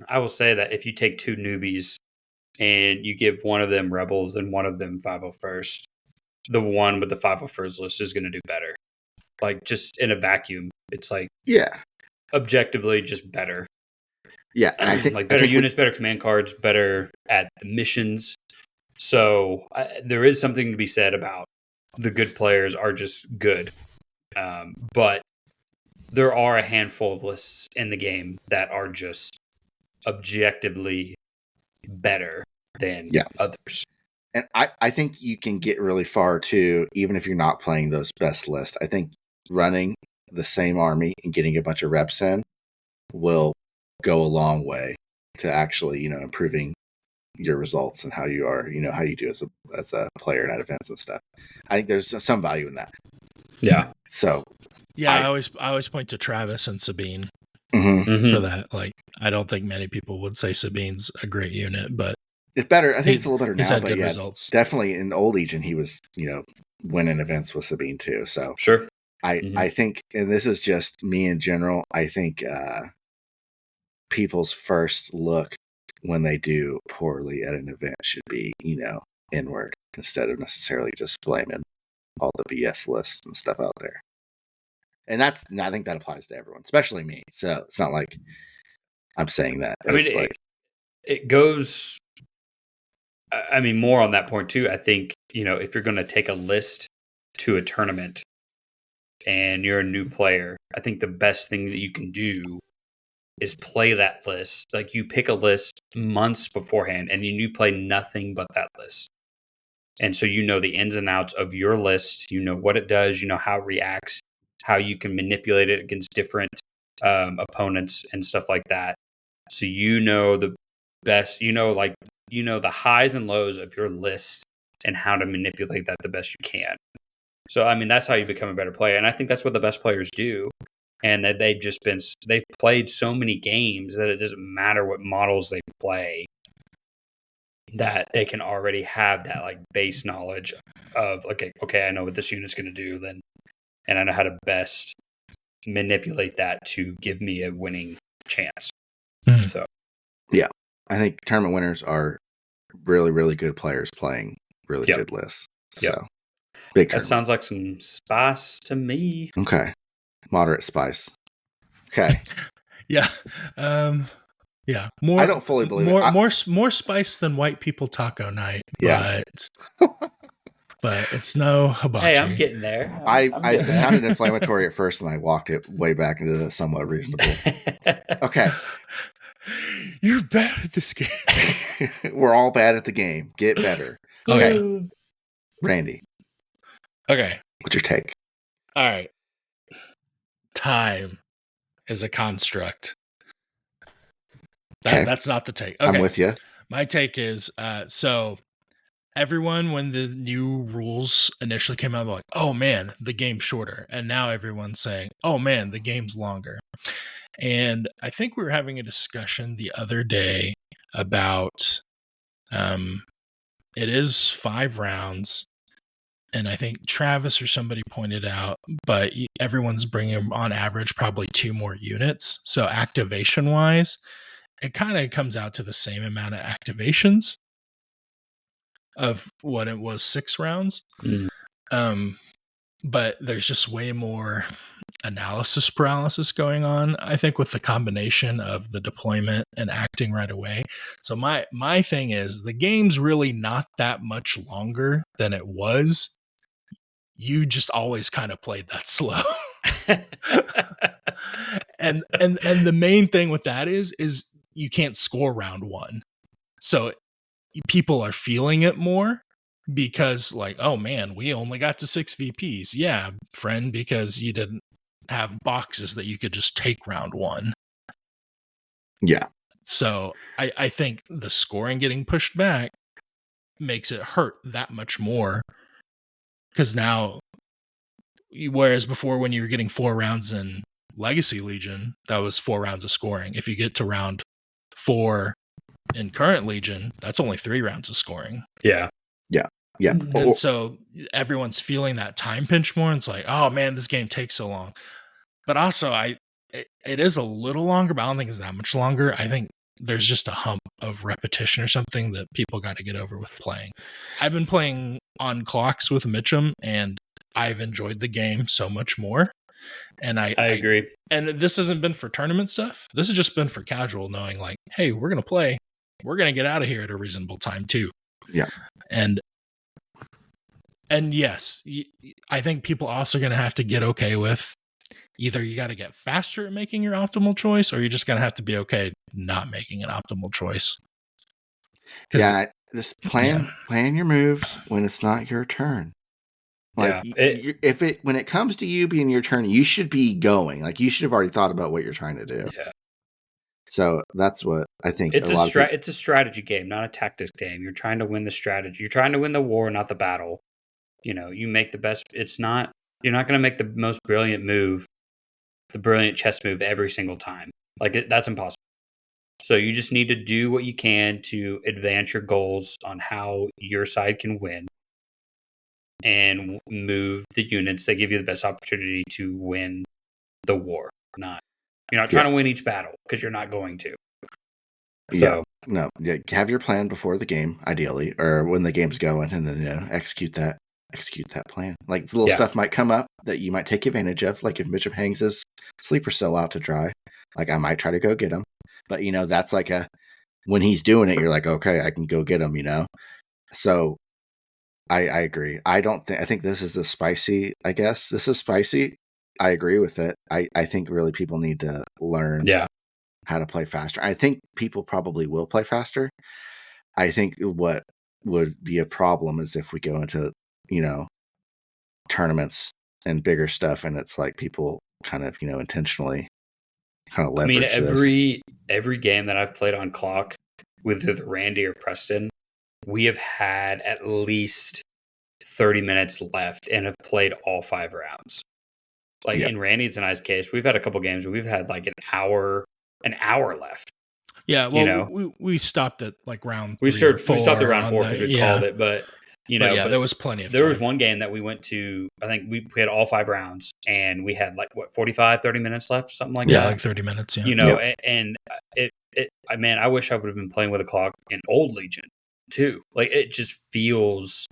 I will say that if you take two newbies and you give one of them Rebels and one of them 501st, the one with the 501st list is going to do better. Like just in a vacuum, it's like objectively just better. Yeah, and I think like better units, better command cards, better at the missions. So there is something to be said about the good players are just good, but there are a handful of lists in the game that are just objectively better than others. And I think you can get really far too, even if you're not playing those best lists. I think running the same army and getting a bunch of reps in will go a long way to actually, improving your results and how you are, how you do as a player at events and stuff. I think there's some value in that. Yeah. So I always point to Travis and Sabine for that. Like, I don't think many people would say Sabine's a great unit, but it's better. I think it's a little better now. Had but good results. Definitely in Old Legion, he was, winning events with Sabine too. So sure. I think, and this is just me in general, I think people's first look when they do poorly at an event should be, inward instead of necessarily just blaming all the BS lists and stuff out there. And I think that applies to everyone, especially me. So it's not like I'm saying that. I mean, it goes, I mean, more on that point too. I think, if you're going to take a list to a tournament and you're a new player, I think the best thing that you can do is play that list. Like you pick a list months beforehand and you play nothing but that list. And so you know the ins and outs of your list, you know what it does, you know how it reacts, how you can manipulate it against different opponents and stuff like that. So you know the best, the highs and lows of your list and how to manipulate that the best you can. So, I mean, that's how you become a better player. And I think that's what the best players do. And that they've played so many games that it doesn't matter what models they play, that they can already have that like base knowledge of, okay, I know what this unit's going to do then, and I know how to best manipulate that to give me a winning chance. Mm-hmm. So, yeah, I think tournament winners are really, really good players playing really good lists. So, big tournament. That sounds like some spice to me. Okay. Moderate spice. Okay. Yeah. Yeah. More. I don't fully believe more spice than white people taco night. Yeah. But it's no hibachi. Hey, I'm getting there. It sounded inflammatory at first, and I walked it way back into the somewhat reasonable. Okay. You're bad at this game. We're all bad at the game. Get better. Okay. Randy. Okay. What's your take? All right. Time is a construct. That's not the take. Okay. I'm with you. My take is, so everyone, when the new rules initially came out, they're like, oh man, the game's shorter. And now everyone's saying, oh man, the game's longer. And I think we were having a discussion the other day about, it is 5 rounds. And I think Travis or somebody pointed out, but everyone's bringing on average probably 2 more units. So activation wise, it kind of comes out to the same amount of activations of what it was 6 rounds. But there's just way more analysis paralysis going on, I think, with the combination of the deployment and acting right away. So my thing is, the game's really not that much longer than it was. You just always kind of played that slow. and the main thing with that is you can't score round one. So people are feeling it more because like, oh man, we only got to 6 VPs. Yeah, friend, because you didn't have boxes that you could just take round one. Yeah. So I think the scoring getting pushed back makes it hurt that much more. Because now, whereas before when you were getting 4 rounds in Legacy Legion, that was 4 rounds of scoring. If you get to round 4 in current Legion, that's only 3 rounds of scoring. Yeah. And so everyone's feeling that time pinch more. And it's like, oh man, this game takes so long. But also, it is a little longer, but I don't think it's that much longer. I think there's just a hump of repetition or something that people got to get over with playing. I've been playing on clocks with Mitchum, and I've enjoyed the game so much more. And I agree. And this hasn't been for tournament stuff. This has just been for casual, knowing like, hey, we're going to play. We're going to get out of here at a reasonable time too. Yeah. And yes, I think people also going to have to get okay with either you got to get faster at making your optimal choice, or you're just going to have to be okay not making an optimal choice. Yeah, just plan your moves when it's not your turn. Like when it comes to you being your turn, you should be going. Like you should have already thought about what you're trying to do. Yeah. So that's what I think. It's a strategy game, not a tactics game. You're trying to win the strategy. You're trying to win the war, not the battle. You know, you make the best. You're not going to make the most brilliant move, the brilliant chess move every single time. Like that's impossible. So you just need to do what you can to advance your goals on how your side can win and move the units that give you the best opportunity to win the war. You're not trying to win each battle because you're not going to. So, have your plan before the game, ideally, or when the game's going, and then execute that plan. Like the little stuff might come up that you might take advantage of. Like if Mitchum hangs his sleeper cell out to dry, like I might try to go get him. But that's like when he's doing it, you're like, okay, I can go get him. So I agree. I think this is the spicy. I guess this is spicy. I agree with it. I think really people need to learn how to play faster. I think people probably will play faster. I think what would be a problem is if we go into, tournaments and bigger stuff, and it's like people kind of, intentionally kind of leverage every game that I've played on clock with either Randy or Preston, we have had at least 30 minutes left and have played all 5 rounds. Like in Randy's and I's case, we've had a couple games where we've had like an hour left. Yeah, well, we stopped at like round 3 we stopped at round 4 because we called it, but there was plenty of time. There was one game that we went to, I think we had all 5 rounds, and we had like, 45, 30 minutes left, something like that? Yeah, like 30 minutes, and I wish I would have been playing with a clock in Old Legion, too. Like, it just feels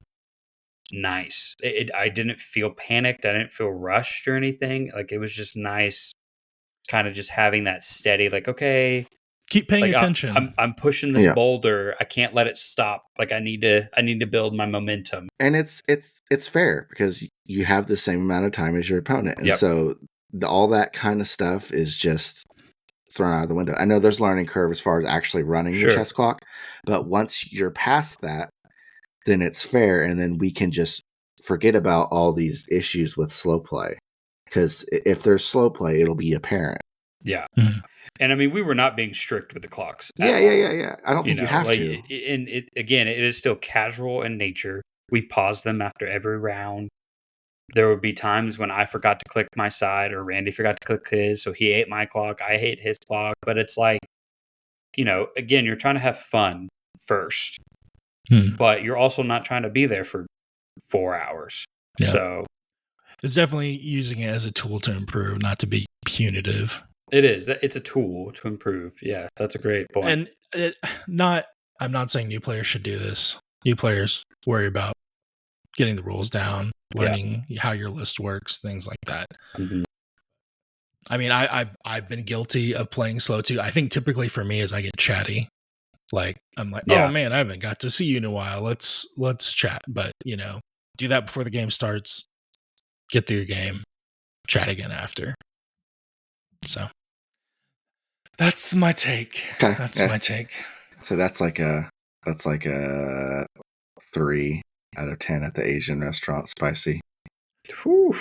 nice. I didn't feel panicked. I didn't feel rushed or anything. Like, it was just nice kind of just having that steady, like, okay, keep paying attention. I'm pushing this boulder. I can't let it stop. Like I need to build my momentum. And it's fair because you have the same amount of time as your opponent, and so all that kind of stuff is just thrown out of the window. I know there's learning curve as far as actually running the chess clock, but once you're past that, then it's fair, and then we can just forget about all these issues with slow play. Because if there's slow play, it'll be apparent. Yeah. Mm-hmm. And I mean, we were not being strict with the clocks. Yeah. I don't think you have to. And it is still casual in nature. We pause them after every round. There would be times when I forgot to click my side or Randy forgot to click his. So he ate my clock. I ate his clock. But it's like, again, you're trying to have fun first. But you're also not trying to be there for 4 hours. Yeah. So it's definitely using it as a tool to improve, not to be punitive. It is. It's a tool to improve. Yeah, that's a great point. And I'm not saying new players should do this. New players worry about getting the rules down, learning how your list works, things like that. Mm-hmm. I mean, I've been guilty of playing slow too. I think typically for me is I get chatty. Like I'm like, oh man, I haven't got to see you in a while. Let's chat. But do that before the game starts. Get through your game. chat again after. So that's my take. Okay. That's Yeah. my take. So that's like a 3 out of 10 at the Asian restaurant. Spicy. Whew.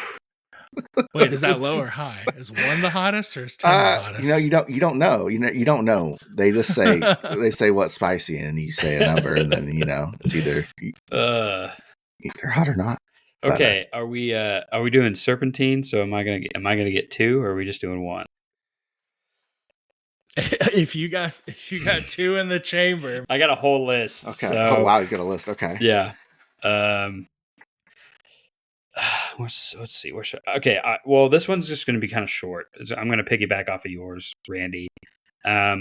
Wait, is that low or high? Is 1 the hottest or is 10 the hottest? You don't know. You don't know. They just say what's spicy, and you say a number, and then it's either hot or not. Okay, are we doing serpentine? So am I gonna get 2, or are we just doing 1? If you got 2 in the chamber, I got a whole list. Okay. So, oh wow, you got a list. Okay. Yeah. Let's see. Okay. Well, this one's just going to be kind of short. I'm going to piggyback off of yours, Randy. I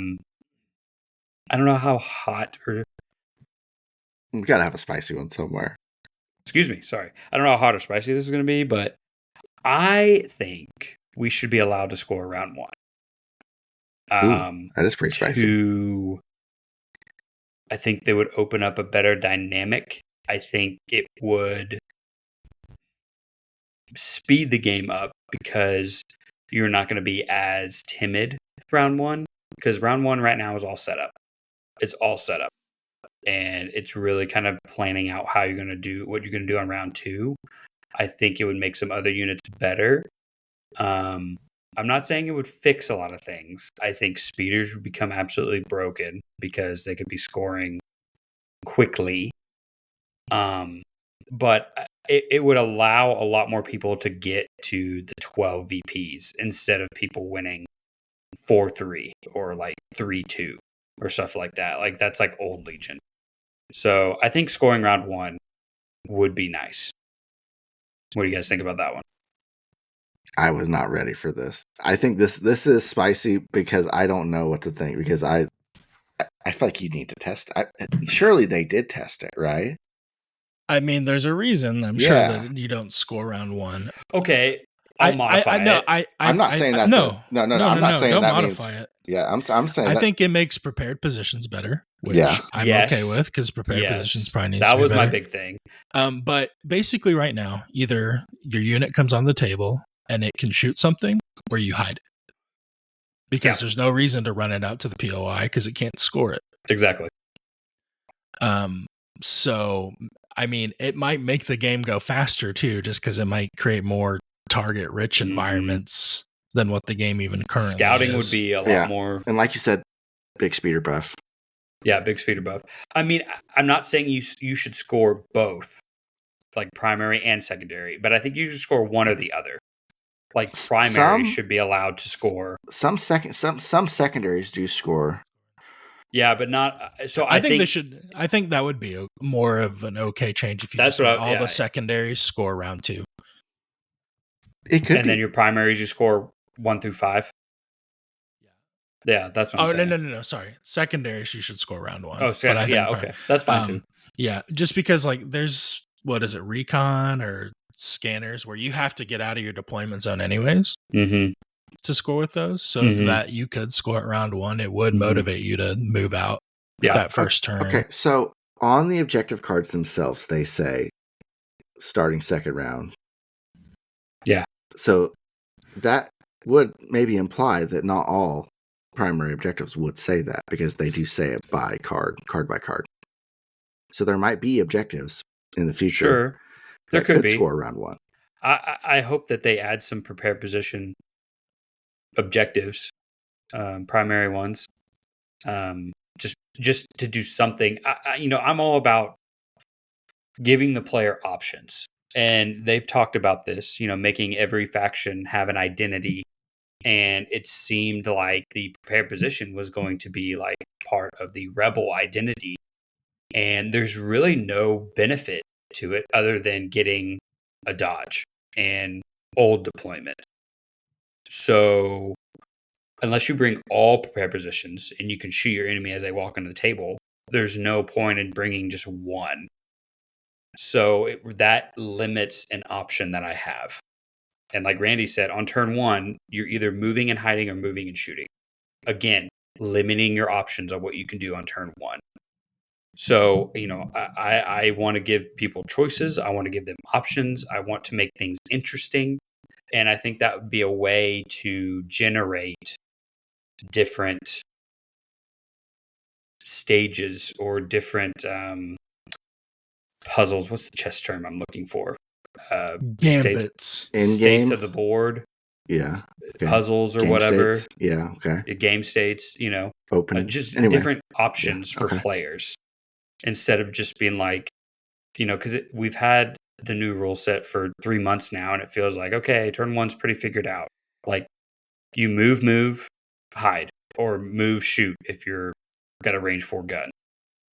don't know how hot or We gotta have a spicy one somewhere. excuse me, sorry. I don't know how hot or spicy this is going to be, but I think we should be allowed to score round 1. That is pretty spicy. I think they would open up a better dynamic. I think it would speed the game up because you're not going to be as timid round 1, because round 1 right now is all set up. It's all set up, and it's really kind of planning out how you're going to do what you're going to do on round 2. I think it would make some other units better. I'm not saying it would fix a lot of things. I think speeders would become absolutely broken because they could be scoring quickly. But it would allow a lot more people to get to the 12 VPs instead of people winning 4-3 or like 3-2 or stuff like that. Like that's like old Legion. So I think scoring round 1 would be nice. What do you guys think about that one? I was not ready for this. I think this is spicy because I don't know what to think, because I feel like you need to test it. Surely they did test it, right? I mean, there's a reason. I'm sure that you don't score round 1. Okay, I'll modify it. I'm not saying that. No. I'm not saying don't that modify means. it. Yeah, I'm saying. I think it makes prepared positions better, which I'm okay with, because prepared positions probably needs to be better. That was my big thing. But basically, right now, either your unit comes on the table and it can shoot something, or you hide it, because there's no reason to run it out to the POI because it can't score it. Exactly. So I mean, it might make the game go faster too, just because it might create more target-rich environments than what the game even currently Scouting is. would be a lot more. And like you said, big speeder buff. Yeah, big speeder buff. I mean, I'm not saying you should score both, like primary and secondary, but I think you should score one or the other. Like primary should be allowed to score. Some secondaries do score. Yeah, but not. So I think they should. I think that would be more of an okay change if you just made all the secondaries score round 2. It could, and then your primaries you score 1 through 5. Yeah, that's what I'm saying. No. Sorry, secondaries you should score round 1. Oh, okay, that's fine too. Yeah, just because like there's recon or scanners where you have to get out of your deployment zone anyways to score with those. So if that you could score at round 1, it would motivate you to move out that first turn. Okay, so on the objective cards themselves, they say starting second round. Yeah. So that would maybe imply that not all primary objectives would say that, because they do say it by card by card. So there might be objectives in the future. Sure. There could be. Score round 1. I hope that they add some prepared position objectives, primary ones, just to do something. I'm all about giving the player options, and they've talked about this. Making every faction have an identity, and it seemed like the prepared position was going to be like part of the rebel identity, and there's really no benefit to it other than getting a dodge and old deployment. So unless you bring all prepared positions and you can shoot your enemy as they walk onto the table, there's no point in bringing just one. So that limits an option that I have. And like Randy said, on turn 1, you're either moving and hiding or moving and shooting. Again, limiting your options on what you can do on turn 1. So, I want to give people choices. I want to give them options. I want to make things interesting. And I think that would be a way to generate different stages or different puzzles. What's the chess term I'm looking for? Gambits. States of the board. Yeah. Okay. Puzzles or Game whatever. States. Yeah. Okay. Game states, Opening. just Anyway. different options for Okay. players instead of just being like, because we've had the new rule set for 3 months now, and it feels like, okay, turn one's pretty figured out. Like, you move, hide, or move, shoot if you're got a range 4 gun.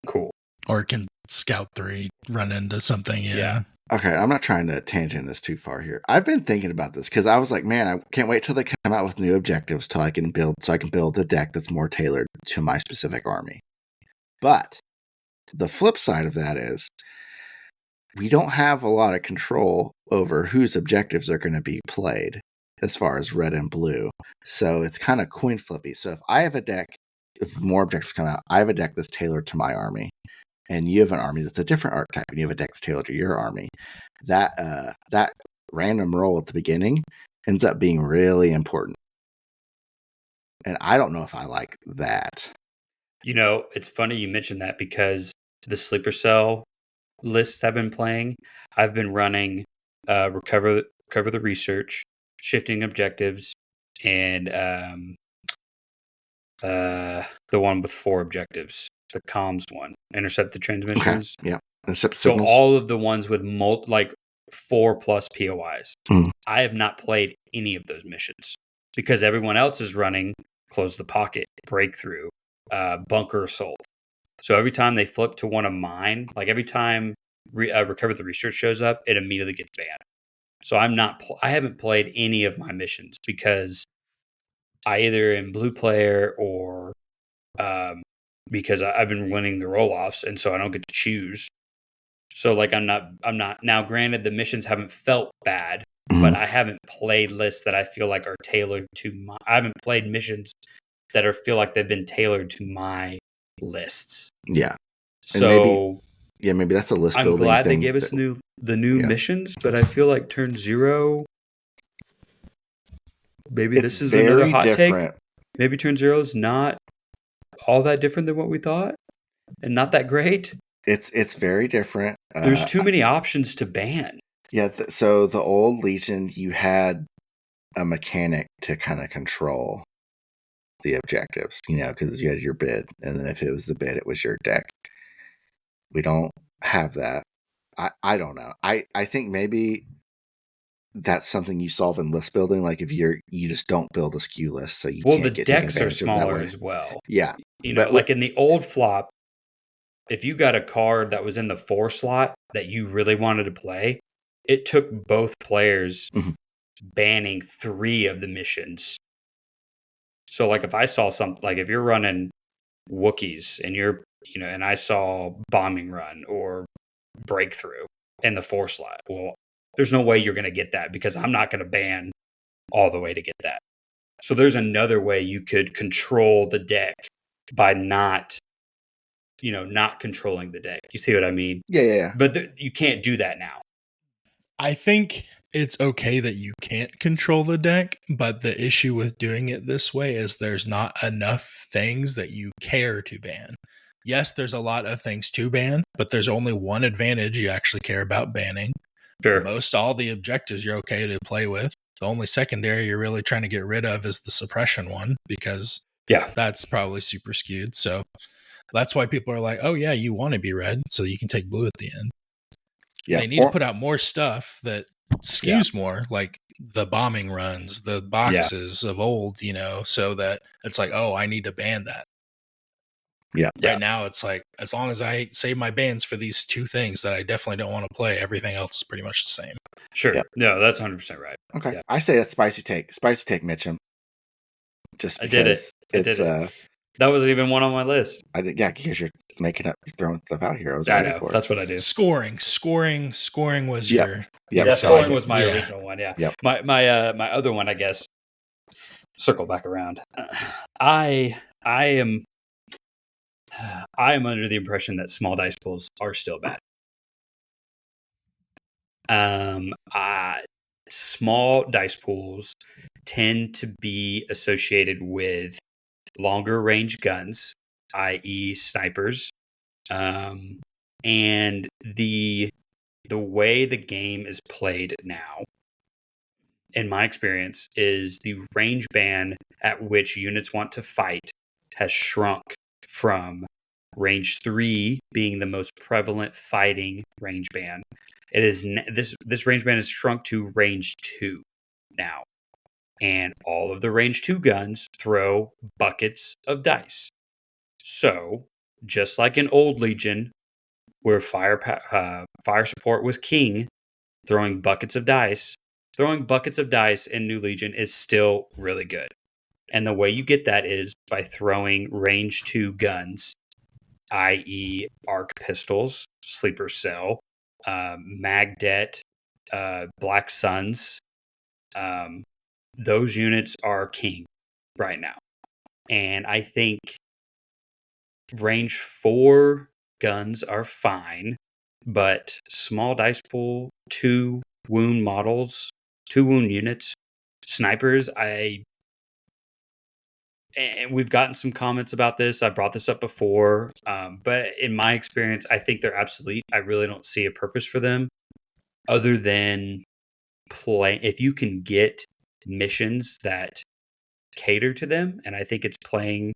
Cool. Or can scout 3 run into something. Yeah. Okay, I'm not trying to tangent this too far here. I've been thinking about this because I was like, man, I can't wait till they come out with new objectives so I can build a deck that's more tailored to my specific army. But the flip side of that is we don't have a lot of control over whose objectives are going to be played as far as red and blue. So it's kind of coin flippy. So if I have a deck, if more objectives come out, I have a deck that's tailored to my army. And you have an army that's a different archetype, and you have a deck that's tailored to your army. That random roll at the beginning ends up being really important. And I don't know if I like that. It's funny you mentioned that because the sleeper cell lists I've been playing, I've been running recover the research, shifting objectives, and the one with 4 objectives, the comms one, intercept the transmissions. Okay. Yeah. Intercept so signals. all of the ones with 4+ POIs. I have not played any of those missions because everyone else is running close the pocket, breakthrough, bunker assault. So every time they flip to one of mine, like every time recover the research shows up, it immediately gets banned. So I haven't played any of my missions because I either am blue player or because I've been winning the roll-offs, and so I don't get to choose. So like I'm not now. Granted, the missions haven't felt bad, but I haven't played lists that I feel like are tailored to my. I haven't played missions that feel like they've been tailored to my lists. Yeah. So maybe that's a list building thing. I'm glad they gave us the new missions, but I feel like turn 0. Maybe this is another hot take. Maybe turn 0 is not all that different than what we thought, and not that great. It's very different. There's too many options to ban. Yeah. So the old Legion, you had a mechanic to kind of control the objectives, because you had your bid, and then if it was the bid, it was your deck. We don't have that. I don't know. I think maybe that's something you solve in list building. Like if you just don't build a skew list, so you can't get decks are smaller as well. Yeah, but like in the old flop, if you got a card that was in the 4 slot that you really wanted to play, it took both players banning 3 of the missions. So like if I saw something, like if you're running Wookiees and and I saw bombing run or breakthrough in the 4 slot, well, there's no way you're going to get that because I'm not going to ban all the way to get that. So there's another way you could control the deck by not controlling the deck. You see what I mean? Yeah. But you can't do that now. I think it's okay that you can't control the deck, but the issue with doing it this way is there's not enough things that you care to ban. Yes, there's a lot of things to ban, but there's only one advantage you actually care about banning. Sure. Most all the objectives you're okay to play with. The only secondary you're really trying to get rid of is the suppression one because that's probably super skewed. So that's why people are like, oh yeah, you want to be red so you can take blue at the end. Yeah. They need to put out more stuff that skews more, like the bombing runs, the boxes of old, so that it's like, oh, I need to ban that. Yeah. Right now, it's like, as long as I save my bans for these 2 things that I definitely don't want to play, everything else is pretty much the same. Sure. Yep. No, that's 100% right. Okay. Yeah. I say that's spicy take. Spicy take, Mitchum. Just because I did it. That wasn't even one on my list. I did, because you're you're throwing stuff out here. I know. That's what I do. Scoring was your. Yeah, scoring was my original one. Yeah. Yep. My other one, I guess. Circle back around. I am under the impression that small dice pools are still bad. small dice pools tend to be associated with longer range guns, i.e., snipers. And the way the game is played now, in my experience, is the range band at which units want to fight has shrunk from range 3 being the most prevalent fighting range band. It is this range band has shrunk to range 2 now. And all of the range 2 guns throw buckets of dice. So, just like in old Legion, where fire support was king, throwing buckets of dice in New Legion is still really good. And the way you get that is by throwing range 2 guns, i.e., arc pistols, sleeper cell, magdet, black suns. Those units are king right now. And I think range 4 guns are fine, but small dice pool, 2 wound models, 2 wound units, snipers, and we've gotten some comments about this. I brought this up before, but in my experience, I think they're obsolete. I really don't see a purpose for them other than if you can get missions that cater to them, and I think it's playing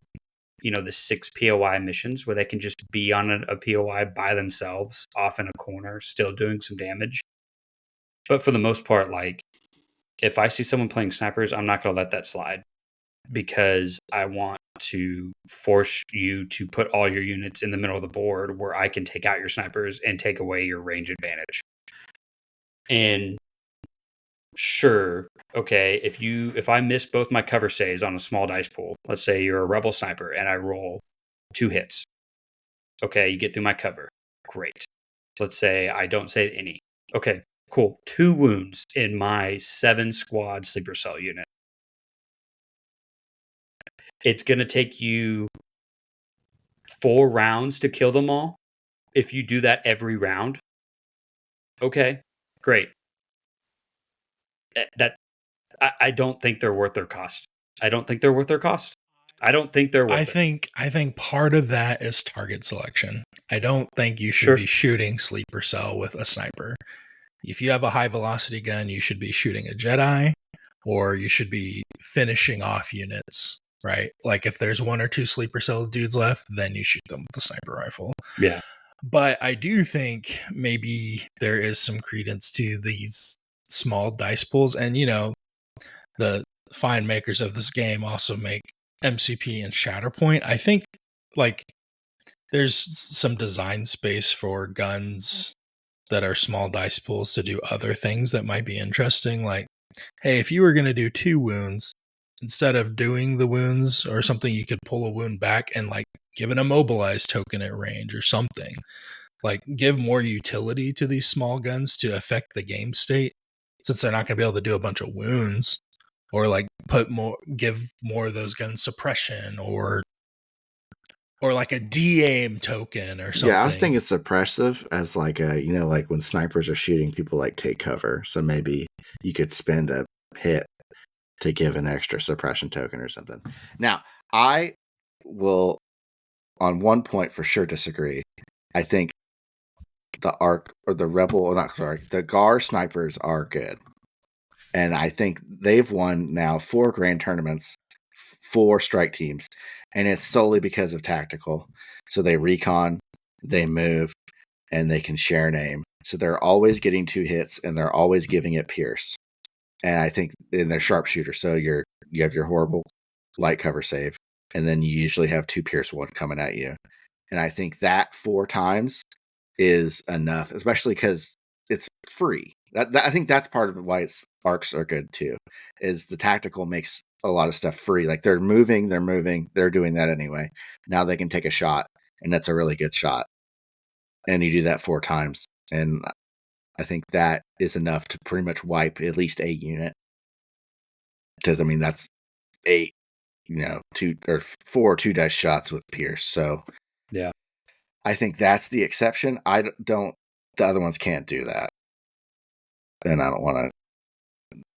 the 6 POI missions where they can just be on a POI by themselves off in a corner, still doing some damage. But for the most part, like, if I see someone playing snipers, I'm not going to let that slide because I want to force you to put all your units in the middle of the board where I can take out your snipers and take away your range advantage. And sure, okay, if I miss both my cover saves on a small dice pool, let's say you're a rebel sniper and I roll 2 hits. Okay, you get through my cover. Great. Let's say I don't save any. Okay, cool. 2 wounds in my 7 squad sleeper cell unit. It's going to take you 4 rounds to kill them all. If you do that every round, okay, great. I don't think they're worth their cost. I don't think they're worth their cost. I don't think they're worth it. I think part of that is target selection. I don't think you should be shooting sleeper cell with a sniper. If you have a high velocity gun, you should be shooting a Jedi, or you should be finishing off units, right? Like if there's 1 or 2 sleeper cell dudes left, then you shoot them with the sniper rifle. Yeah. But I do think maybe there is some credence to these small dice pools. And, the fine makers of this game also make MCP and Shatterpoint. I think, like, there's some design space for guns that are small dice pools to do other things that might be interesting. Like, hey, if you were going to do 2 wounds, instead of doing the wounds or something, you could pull a wound back and like give an immobilized token at range or something. Like, give more utility to these small guns to affect the game state, since they're not going to be able to do a bunch of wounds, or like give more of those guns suppression or like a de-aim token or something. Yeah, I was thinking it's suppressive as like like when snipers are shooting, people like take cover. So maybe you could spend a hit to give an extra suppression token or something. Now, I will, on one point for sure, disagree. I think the GAR snipers are good. And I think they've won now 4 grand tournaments, 4 strike teams, and it's solely because of tactical. So they recon, they move, and they can share name. So they're always getting 2 hits, and they're always giving it pierce. And I think in their sharpshooter, so you have your horrible light cover save, and then you usually have 2 pierce 1 coming at you. And I think that 4 times is enough, especially because it's free. I think that's part of why arcs are good too, is the tactical makes a lot of stuff free. Like they're moving, they're doing that anyway. Now they can take a shot, and that's a really good shot. And you do that 4 times. And I think that is enough to pretty much wipe at least a unit. Because, I mean, that's 8, 2 or 4 2-dice shots with Pierce. So, yeah, I think that's the exception. The other ones can't do that. And I don't want to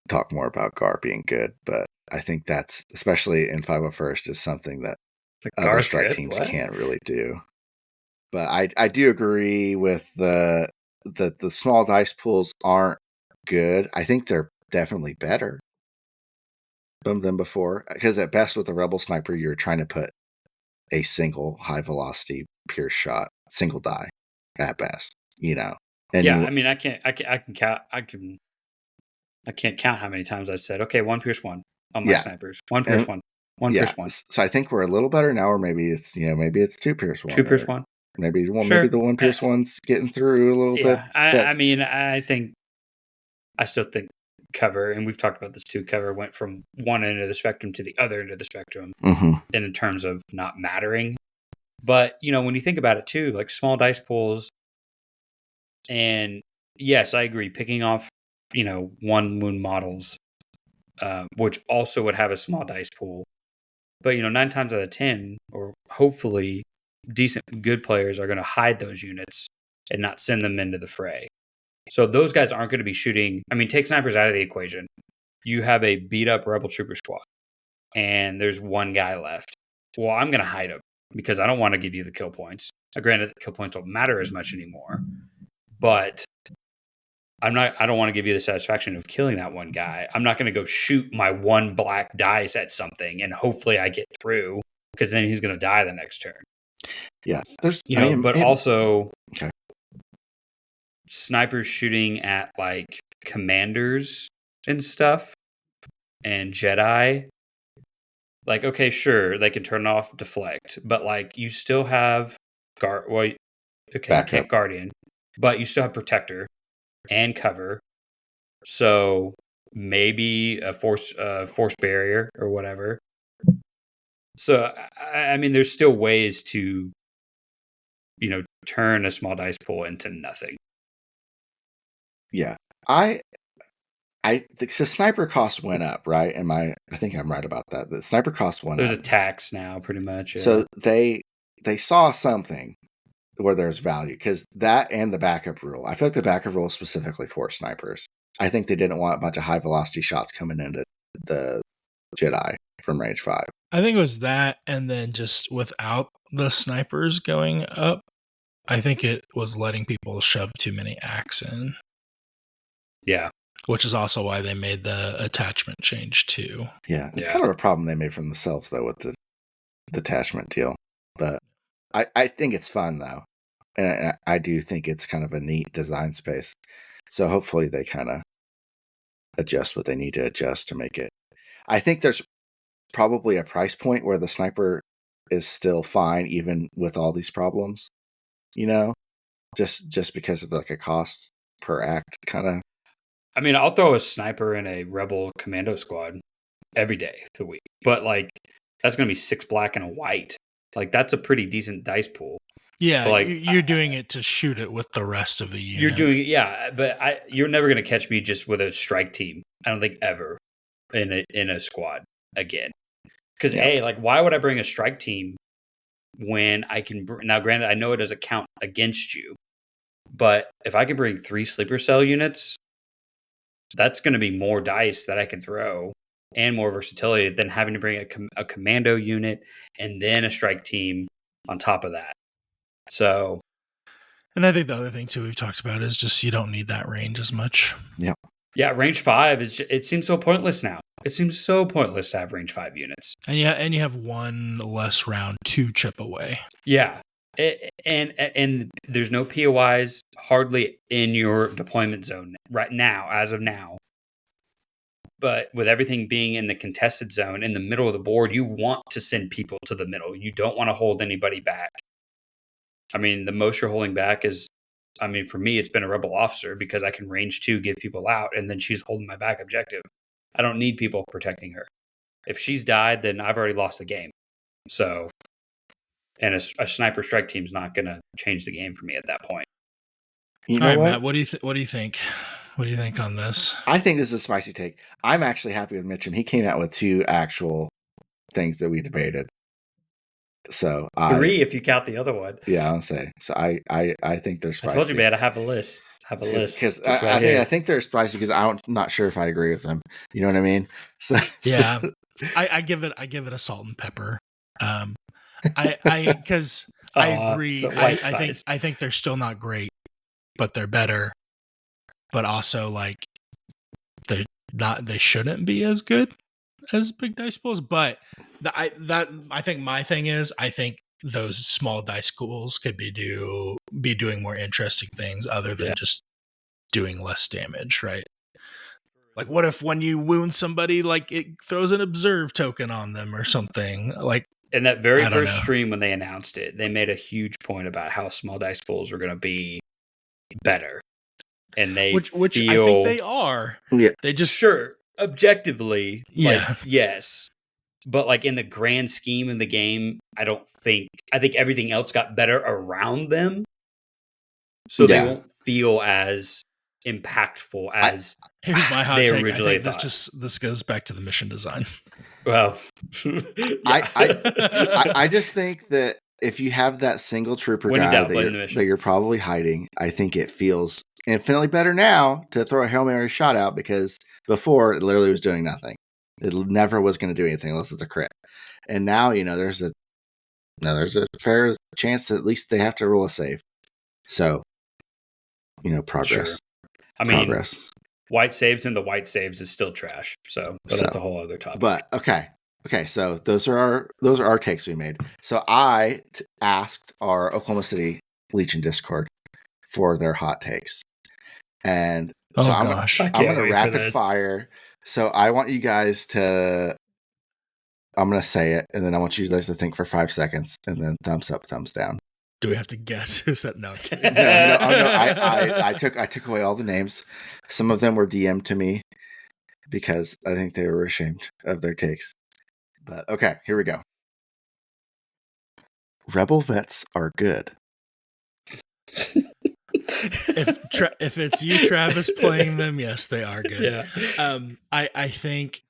talk more about GAR being good, but I think that's, especially in 501st, is something that other strike teams can't really do. But I do agree with the small dice pools aren't good. I think they're definitely better than before, because at best with the Rebel Sniper, you're trying to put a single high velocity pierce shot, single die at best, And I mean, I can't count how many times I've said, okay, 1 pierce 1 on my snipers, 1 pierce 1, 1 pierce 1. So I think we're a little better now, or maybe it's 2 pierce 1, 2 pierce 1. Maybe the 1 pierce 1's getting through a little bit. I mean, I still think cover, and we've talked about this too. Cover went from one end of the spectrum to the other end of the spectrum, and in terms of not mattering. But when you think about it too, like small dice pools, and yes, I agree, picking off 1 wound models, which also would have a small dice pool. But 9 times out of 10, or hopefully decent good players, are going to hide those units and not send them into the fray. So those guys aren't going to be shooting. I mean, take snipers out of the equation. You have a beat up Rebel Trooper squad, and there's 1 guy left. Well, I'm going to hide him because I don't want to give you the kill points. Granted, the kill points don't matter as much anymore, but I don't want to give you the satisfaction of killing that 1 guy. I'm not going to go shoot my 1 black dice at something and hopefully I get through, because then he's going to die the next turn. Yeah, also. Okay. Snipers shooting at like commanders and stuff and Jedi, like, okay, sure, they can turn off deflect, but like you still have you can't guardian, but you still have protector and cover, so maybe a force barrier or whatever. So I mean, there's still ways to turn a small dice pool into nothing. Yeah, the sniper cost went up, right? I think I'm right about that. The sniper cost went up. There's a tax now, pretty much. Yeah. So they saw something where there's value, because that and the backup rule. I feel like the backup rule is specifically for snipers. I think they didn't want a bunch of high velocity shots coming into the Jedi from range 5. I think it was that, and then just without the snipers going up, I think it was letting people shove too many acts in. Yeah. Which is also why they made the attachment change too. Yeah, it's kind of a problem they made for themselves, though, with the attachment deal. But I think it's fun, though. And I do think it's kind of a neat design space. So hopefully they kind of adjust what they need to adjust to make it. I think there's probably a price point where the sniper is still fine, even with all these problems. Just because of like a cost per act kind of. I mean, I'll throw a sniper in a Rebel Commando squad every day of the week, but like that's going to be 6 black and a white. Like that's a pretty decent dice pool. Yeah, but like you're doing it to shoot it with the rest of the unit. You're doing it, yeah, but you're never going to catch me just with a strike team. I don't think ever in a squad again. Because like, why would I bring a strike team when I can? Now, granted, I know it doesn't count against you, but if I can bring 3 sleeper cell units, that's going to be more dice that I can throw and more versatility than having to bring a commando unit and then a strike team on top of that. So, and I think the other thing too we've talked about is just you don't need that range as much. Yeah, range 5 it seems so pointless now. It seems so pointless to have range 5 units. And you have 1 less round to chip away. Yeah. And there's no POIs hardly in your deployment zone right now, as of now. But with everything being in the contested zone, in the middle of the board, you want to send people to the middle. You don't want to hold anybody back. I mean, the most you're holding back is, I mean, for me, it's been a Rebel officer, because I can range 2, give people out, and then she's holding my back objective. I don't need people protecting her. If she's died, then I've already lost the game. So, and a sniper strike team's not going to change the game for me at that point. All right, Matt, what do you think? What do you think on this? I think this is a spicy take. I'm actually happy with Mitchum. He came out with 2 actual things that we debated. So 3 if you count the other one. Yeah, I'll say. So I think they're spicy. I told you, man, I have a list. have a list. Because It's right here. I think they're spicy because I'm not sure if I agree with them. You know what I mean? So Yeah. I give it a salt and pepper. Because I agree. It's a white spice. I think they're still not great, but they're better. But also, like, they shouldn't be as good as Big Dice Pools. But I think my thing is, I think those small dice pools could be doing more interesting things other than just doing less damage, right? Like, what if when you wound somebody, like, it throws an observe token on them or something? Like, in that very first stream when they announced it, they made a huge point about how small dice pools were going to be better, and they which I think they are. Yeah, they just objectively, yeah, like, yes, but like in the grand scheme of the game, I think everything else got better around them, so they won't feel as impactful as here's my hot they take. originally I think thought. this goes back to the mission design. Well, I just think that if you have that single trooper guy that you're probably hiding, I think it feels infinitely better now to throw a Hail Mary shot out, because before it literally was doing nothing. It never was going to do anything unless it's a crit. And now, there's a fair chance that at least they have to roll a save. So, progress. Sure. I mean, white saves and the white saves is still trash. But that's a whole other topic. But okay. So those are our takes we made. So I asked our Oklahoma City Legion Discord for their hot takes, and so I'm going to rapid fire. So I want you guys to. I'm going to say it, and then I want you guys to think for 5 seconds, and then thumbs up, thumbs down. Do we have to guess who said no? No. I took away all the names. Some of them were DM'd to me because I think they were ashamed of their takes. But okay, here we go. Rebel vets are good. If it's you, Travis, playing them, yes, they are good. Yeah. I think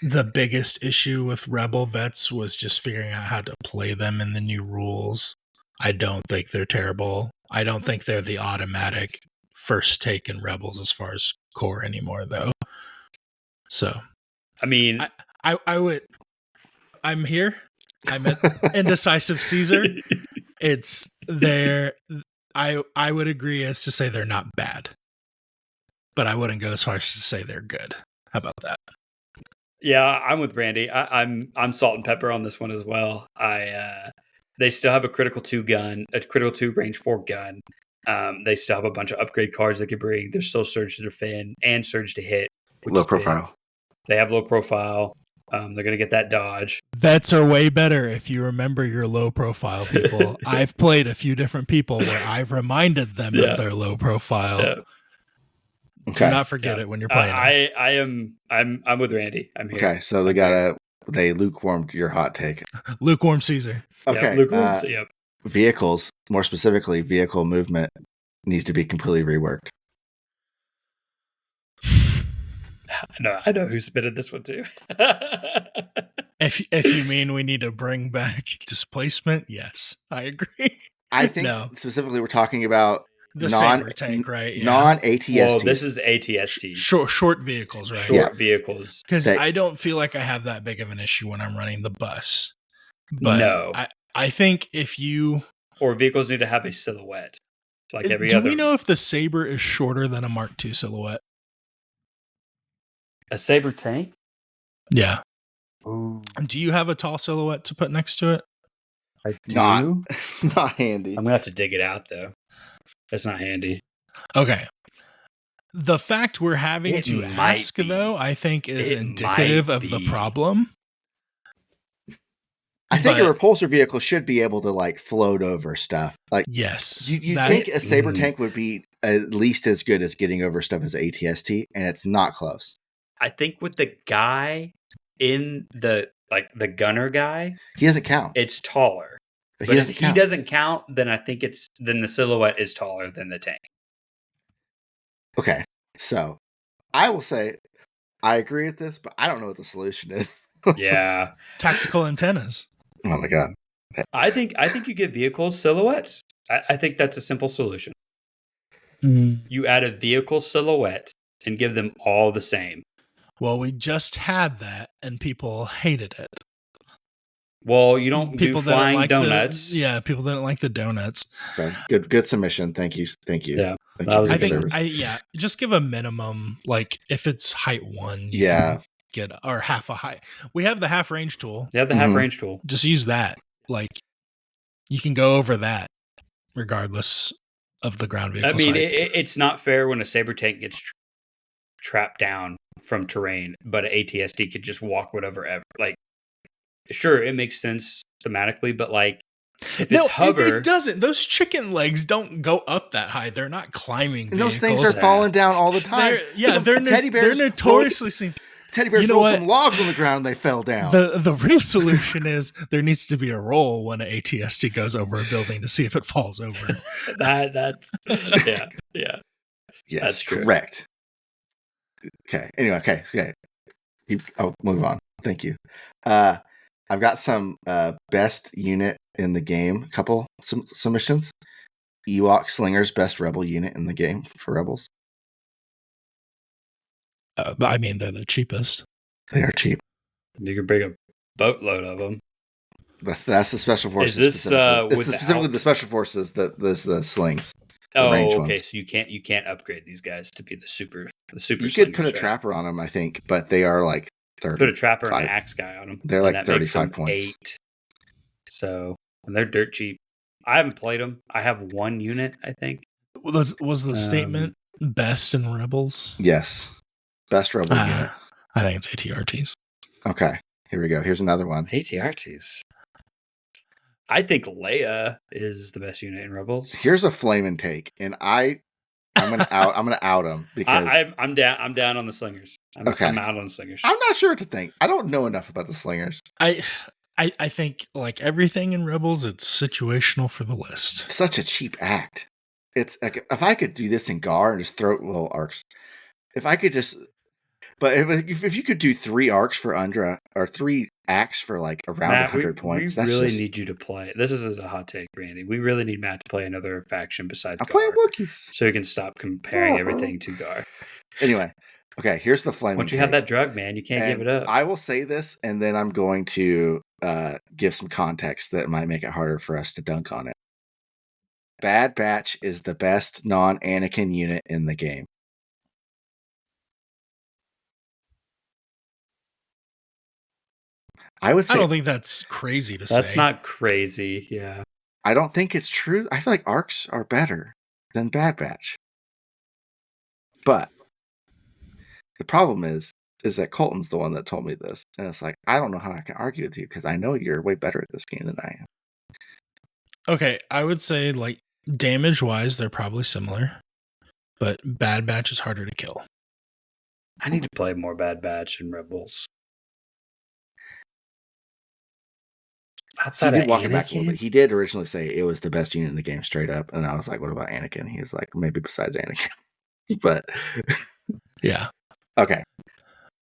the biggest issue with Rebel vets was just figuring out how to play them in the new rules. I don't think they're terrible. I don't think they're the automatic first take in Rebels as far as core anymore, though. So, I mean, I would. I'm here. I'm at Indecisive Caesar. It's there. I would agree as to say they're not bad, but I wouldn't go as far as to say they're good. How about that? Yeah, I'm with Randy. I'm salt and pepper on this one as well. They still have a critical 2 gun, a critical 2 range 4 gun. They still have a bunch of upgrade cards they could bring. There's still surge to defend and surge to hit. Low profile. They have low profile. They're going to get that dodge. Vets are way better if you remember your low profile people. I've played a few different people where I've reminded them of their low profile. Yeah. Okay. Do not forget it when you're playing. I'm with Randy. I'm here. Okay, so they lukewarmed your hot take. Lukewarm Caesar. Okay. Yep. Vehicles, more specifically, vehicle movement needs to be completely reworked. I know who submitted this one too. If you mean we need to bring back displacement, yes, I agree. I think specifically we're talking about the saber tank, right? Yeah. Non-ATST. Well, this is ATST. Short vehicles, right? Short vehicles. Because I don't feel like I have that big of an issue when I'm running the bus. But no. I think if you... Or vehicles need to have a silhouette. Like every other. Do we know if the saber is shorter than a Mark II silhouette? A saber tank? Yeah. Ooh. Do you have a tall silhouette to put next to it? I do. Not handy. I'm going to have to dig it out, though. That's not handy. Okay. The fact we're having to ask, though, I think is indicative of the problem. I think a repulsor vehicle should be able to like float over stuff. Like, yes, you think a saber tank would be at least as good as getting over stuff as ATST, and it's not close. I think with the guy in the gunner guy, he doesn't count. It's taller. But if he doesn't count, then I think then the silhouette is taller than the tank. Okay, so I will say I agree with this, but I don't know what the solution is. Yeah, tactical antennas. Oh my god! I think you give vehicles silhouettes. I think that's a simple solution. You add a vehicle silhouette and give them all the same. Well, we just had that, and people hated it. Well, you don't People do didn't flying like donuts. people didn't like the donuts. Okay. Good submission. Thank you. Yeah, Thank that you was for a your good one. service. Just give a minimum. Like if it's height 1, you Yeah. can get or half a height. We have the half range tool. You have the half range tool. Just use that. Like you can go over that regardless of the ground vehicle. I mean, it's not fair when a saber tank gets trapped down from terrain, but an ATSD could just walk whatever. Like, sure, it makes sense thematically, but like, if it's hover, it doesn't. Those chicken legs don't go up that high. They're not climbing. And those things are falling down all the time. They're notoriously seen. Teddy bears rolled some logs on the ground. They fell down. The real solution is there needs to be a roll when an ATSD goes over a building to see if it falls over. That's yeah. Yes, that's true. Correct. Okay. Anyway, okay. I'll move on. Thank you. I've got some best unit in the game. Couple submissions. Ewok Slinger's best rebel unit in the game for rebels. I mean, they're the cheapest. They are cheap. You can bring a boatload of them. That's the special forces. Is this specifically the special forces that there's the slings. Oh, okay. Ones. So you can't upgrade these guys to be the super. You could put a trapper on them, I think, but they are like 30. Put a trapper and an axe guy on them. They're like 35 points. 8. So and they're dirt cheap. I haven't played them. I have one unit, I think. Was the statement best in rebels? Yes. Best rebel unit. I think it's ATRTs. Okay. Here we go. Here's another one. ATRTs. I think Leia is the best unit in Rebels. Here's a flaming take, and I'm gonna out him because I'm down on the slingers. I'm out on the slingers. I'm not sure what to think. I don't know enough about the slingers. I think like everything in Rebels, it's situational for the list. Such a cheap act. It's like if I could do this in Gar and just throw little arcs. If I could just. But if you could do 3 arcs for under or 3 acts for like around Matt, 100 points, we really need you to play. This isn't a hot take, Randy. We really need Matt to play another faction besides Gar. I'm playing Wookiees. So we can stop comparing everything to Gar. Anyway, okay, here's the flaming. Once you have that drug, man, you can't give it up. I will say this, and then I'm going to give some context that might make it harder for us to dunk on it. Bad Batch is the best non-Anakin unit in the game. I would say. I don't think that's crazy to say. That's not crazy, yeah. I don't think it's true. I feel like arcs are better than Bad Batch. But the problem is that Colton's the one that told me this. And it's like, I don't know how I can argue with you because I know you're way better at this game than I am. Okay, I would say like damage-wise, they're probably similar. But Bad Batch is harder to kill. I need to play more Bad Batch and Rebels. Outside he did walk it back a little bit. He did originally say it was the best unit in the game straight up. And I was like, what about Anakin? He was like, maybe besides Anakin. But yeah. Okay.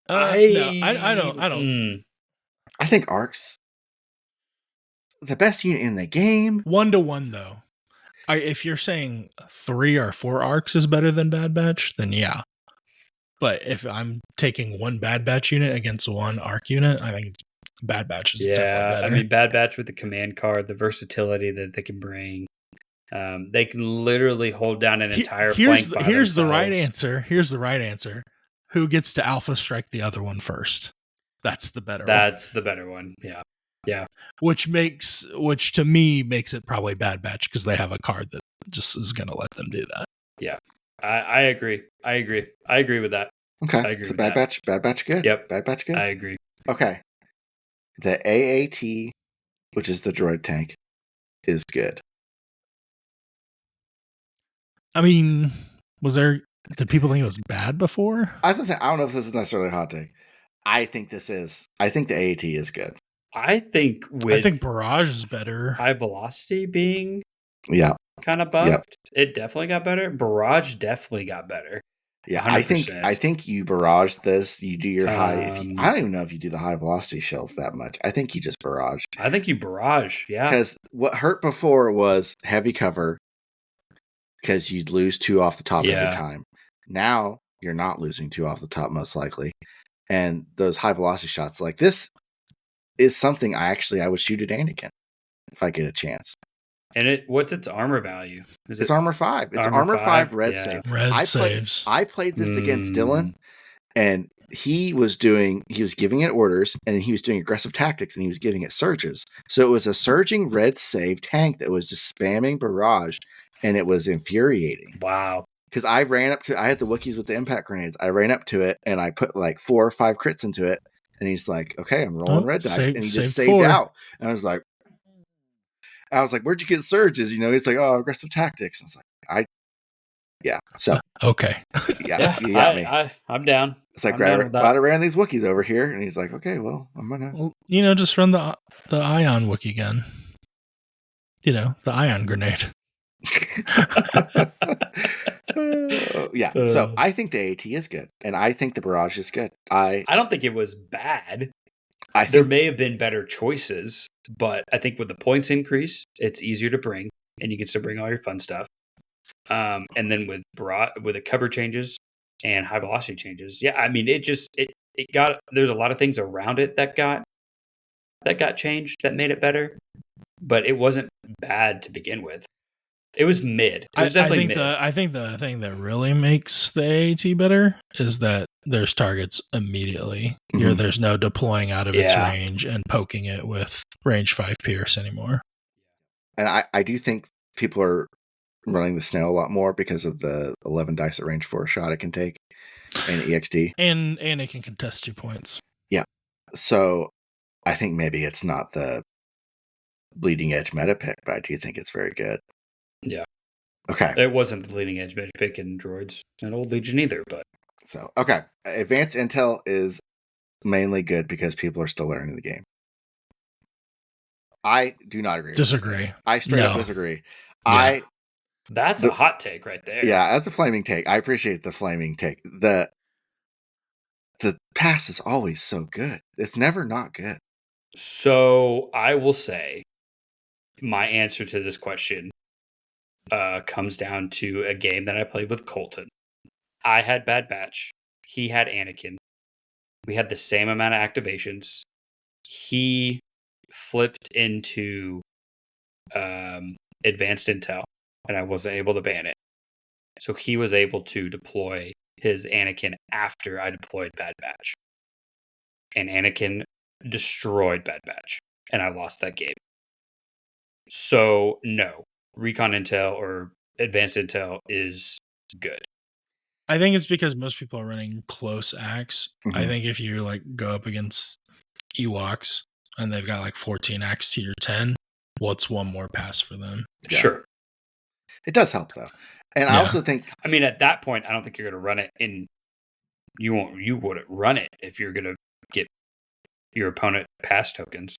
I don't. I think arcs the best unit in the game. 1-to-1 though. If you're saying 3 or 4 arcs is better than Bad Batch, then yeah. But if I'm taking 1 Bad Batch unit against 1 arc unit, I think it's Bad Batch is definitely better. I mean, Bad Batch with the command card, the versatility that they can bring. They can literally hold down an entire flank by Here's the right answer. Here's the right answer. Who gets to alpha strike the other one first? That's the better one. That's the better one. Yeah. Yeah. Which to me makes it probably Bad Batch because they have a card that just is going to let them do that. Yeah. I agree. I agree with that. Okay. I agree so Bad Batch good? Yep. Bad Batch good? I agree. Okay. The AAT, which is the droid tank, is good. I mean, did people think it was bad before? I was going to say, I don't know if this is necessarily a hot take. I think the AAT is good. I think Barrage is better. High velocity being kind of buffed. It definitely got better. Barrage definitely got better. Yeah, 100%. I think you barrage this. You do your high. I don't even know if you do the high velocity shells that much. I think you just barrage. I think you barrage. Yeah, because what hurt before was heavy cover, because you'd lose 2 off the top every Yeah. time. Now you're not losing 2 off the top most likely. And those high velocity shots, like this is something I would shoot at Anakin if I get a chance. And what's its armor value? It's armor 5. It's armor 5 red save. Red saves. I played this against Dylan, and he was giving it orders, and he was doing aggressive tactics, and he was giving it surges. So it was a surging red save tank that was just spamming barrage, and it was infuriating. Wow. Because I had the Wookiees with the impact grenades. I ran up to it, and I put like 4 or 5 crits into it, and he's like, okay, I'm rolling red dice, and he just saved 4. Out. And I was like, where'd you get surges? He's like, oh, aggressive tactics. And it's like, yeah. So okay. Yeah, you got me. I'm down. It's like, glad I ran these Wookiees over here. And he's like, okay, well, I'm gonna. Well, just run the ion Wookiee gun. The ion grenade. Yeah. So I think the AT is good, and I think the barrage is good. I don't think it was bad. There may have been better choices, but I think with the points increase, it's easier to bring, and you can still bring all your fun stuff. And then with the cover changes and high velocity changes, yeah, I mean, it got. There's a lot of things around it that got changed that made it better, but it wasn't bad to begin with. It was mid. It was definitely mid. I think the thing that really makes the AT better is that there's targets immediately. Mm-hmm. There's no deploying out of its range and poking it with range 5 Pierce anymore. And I do think people are running the snow a lot more because of the 11 dice at range 4 shot it can take and EXD. And it can contest 2 points. Yeah. So I think maybe it's not the bleeding edge meta pick, but I do think it's very good. Yeah. Okay. It wasn't the leading edge meta pick in Droids and Old Legion either, but. So, okay. Advanced Intel is mainly good because people are still learning the game. I do not agree. Disagree. I straight up disagree. Yeah. That's a hot take right there. Yeah, that's a flaming take. I appreciate the flaming take. The pass is always so good. It's never not good. So I will say my answer to this question comes down to a game that I played with Colton. I had Bad Batch. He had Anakin. We had the same amount of activations. He flipped into Advanced Intel, and I wasn't able to ban it. So he was able to deploy his Anakin after I deployed Bad Batch. And Anakin destroyed Bad Batch, and I lost that game. So, no. Recon Intel or Advanced Intel is good. I think it's because most people are running close acts. Mm-hmm. I think if you go up against Ewoks and they've got 14 acts to your 10, what's one more pass for them? Yeah. Sure. It does help though. And I also think, I mean, at that point, I don't think you're going to run it you wouldn't run it if you're going to get your opponent pass tokens.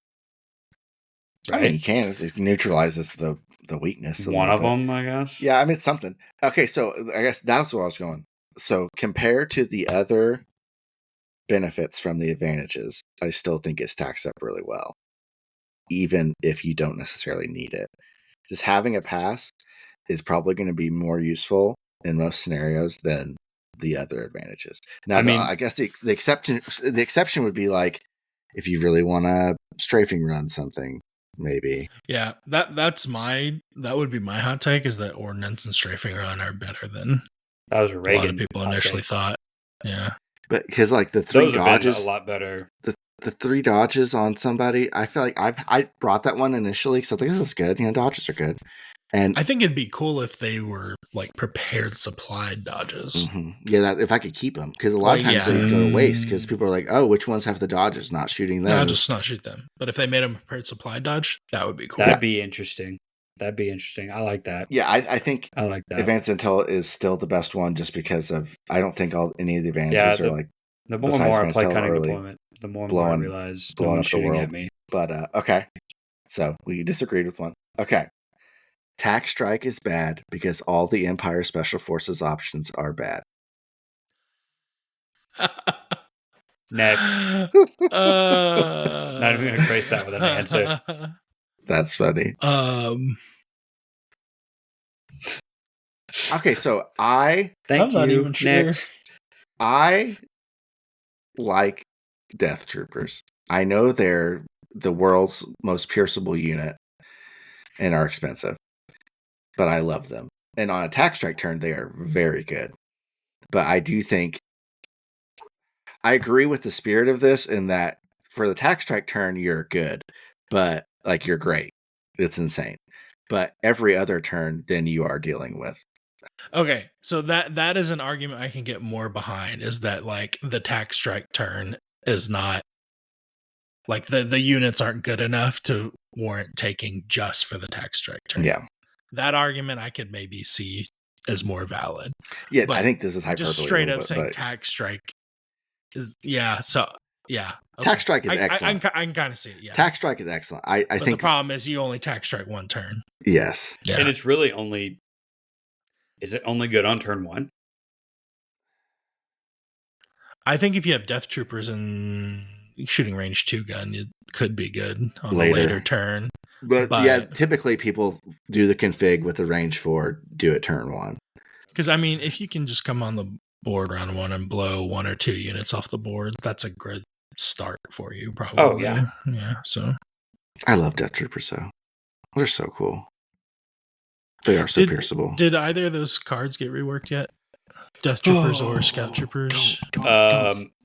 Right? I mean, you can. It neutralizes the weakness. One of them, I guess. Yeah, I mean, it's something. Okay, so I guess that's where I was going. So compared to the other benefits from the advantages, I still think it stacks up really well, even if you don't necessarily need it. Just having a pass is probably going to be more useful in most scenarios than the other advantages. Now, I guess the exception would be if you really want to strafing run something. Maybe. Yeah, that would be my hot take, is that Ordnance and Strafing Run are better than that was a lot of people initially thought. Yeah. But because the 3 dodges a lot better. The 3 dodges on somebody, I feel like I brought that one initially because I was like, this is good. Dodges are good. And I think it'd be cool if they were prepared supplied dodges. Mm-hmm. Yeah, if I could keep them, because a lot of times they go to waste because people are like, oh, which ones have the dodges? Not shooting them. No, just not shoot them. But if they made them prepared supplied dodge, that would be cool. That'd be interesting. I like that. Yeah, I think I like that. Advanced Intel is still the best one just because of I don't think any of the advantages are the more and more I play cunning deployment, the more and more I realize blowing up the world at me. But okay, so we disagreed with one. Okay. Tac Strike is bad because all the Empire Special Forces options are bad. Next. Not even going to grace that with an answer. That's funny. Okay, so I Thank I'm not you. even sure. Next. I like Death Troopers. I know they're the world's most pierceable unit and are expensive, but I love them. And on attack strike turn, they are very good. But I do think I agree with the spirit of this in that for the attack strike turn, you're good, but like you're great. It's insane. But every other turn, then you are dealing with. Okay, so that is an argument I can get more behind, is that like the tax strike turn is not like the units aren't good enough to warrant taking just for the tax strike turn. Yeah. That argument I could maybe see as more valid. Yeah, But I think this is hyperbole. just straight a up little bit, saying but tax strike is so yeah. tax strike is excellent. I can kind of see it. Yeah, Tax strike is excellent. I but think the problem is you only tax strike one turn. yes. Yeah, And it's really only. Is it only good on turn 1? I think if you have Death Troopers and shooting range 2 gun, it could be good on Later. a later turn. But yeah, typically people do the config with the range 4, do it turn 1. Because I mean, if you can just come on the board round 1 and blow 1 or 2 units off the board, that's a good start for you, probably. Oh, yeah. Yeah, so. I love Death Troopers though. They're so cool. They are so pierceable. Did either of those cards get reworked yet? Death Troopers or Scout Troopers?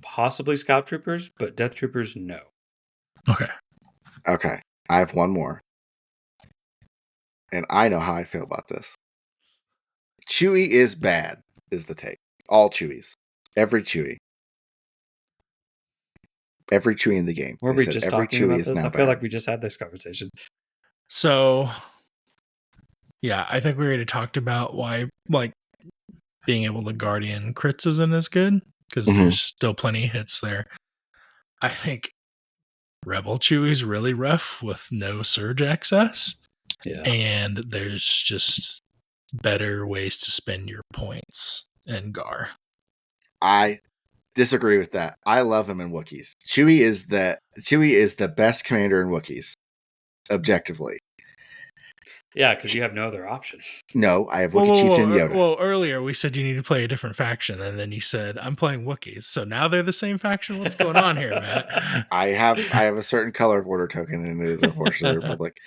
Possibly Scout Troopers, but Death Troopers, no. Okay. Okay. I have one more. And I know how I feel about this. Chewie is bad, is the take. All Chewies. Every Chewie. Every Chewie in the game. Were They we said just every talking Chewie about is this? now I feel bad. like we just had this conversation. So, yeah, I think we already talked about why, like, being able to Guardian crits isn't as good, because there's still plenty of hits there. I think Rebel Chewie's really rough with no surge access. Yeah. And there's just better ways to spend your points in Gar. I disagree with that. I love him in Wookiees. Chewie is the best commander in Wookiees. Objectively. Yeah, because you have no other option. No, I have Wookiee Chieftain Yoda. Well, earlier we said you need to play a different faction, and then you said, I'm playing Wookiees. So now they're the same faction? What's going on here, Matt? I have a certain color of order token, and it is a Force of the Republic.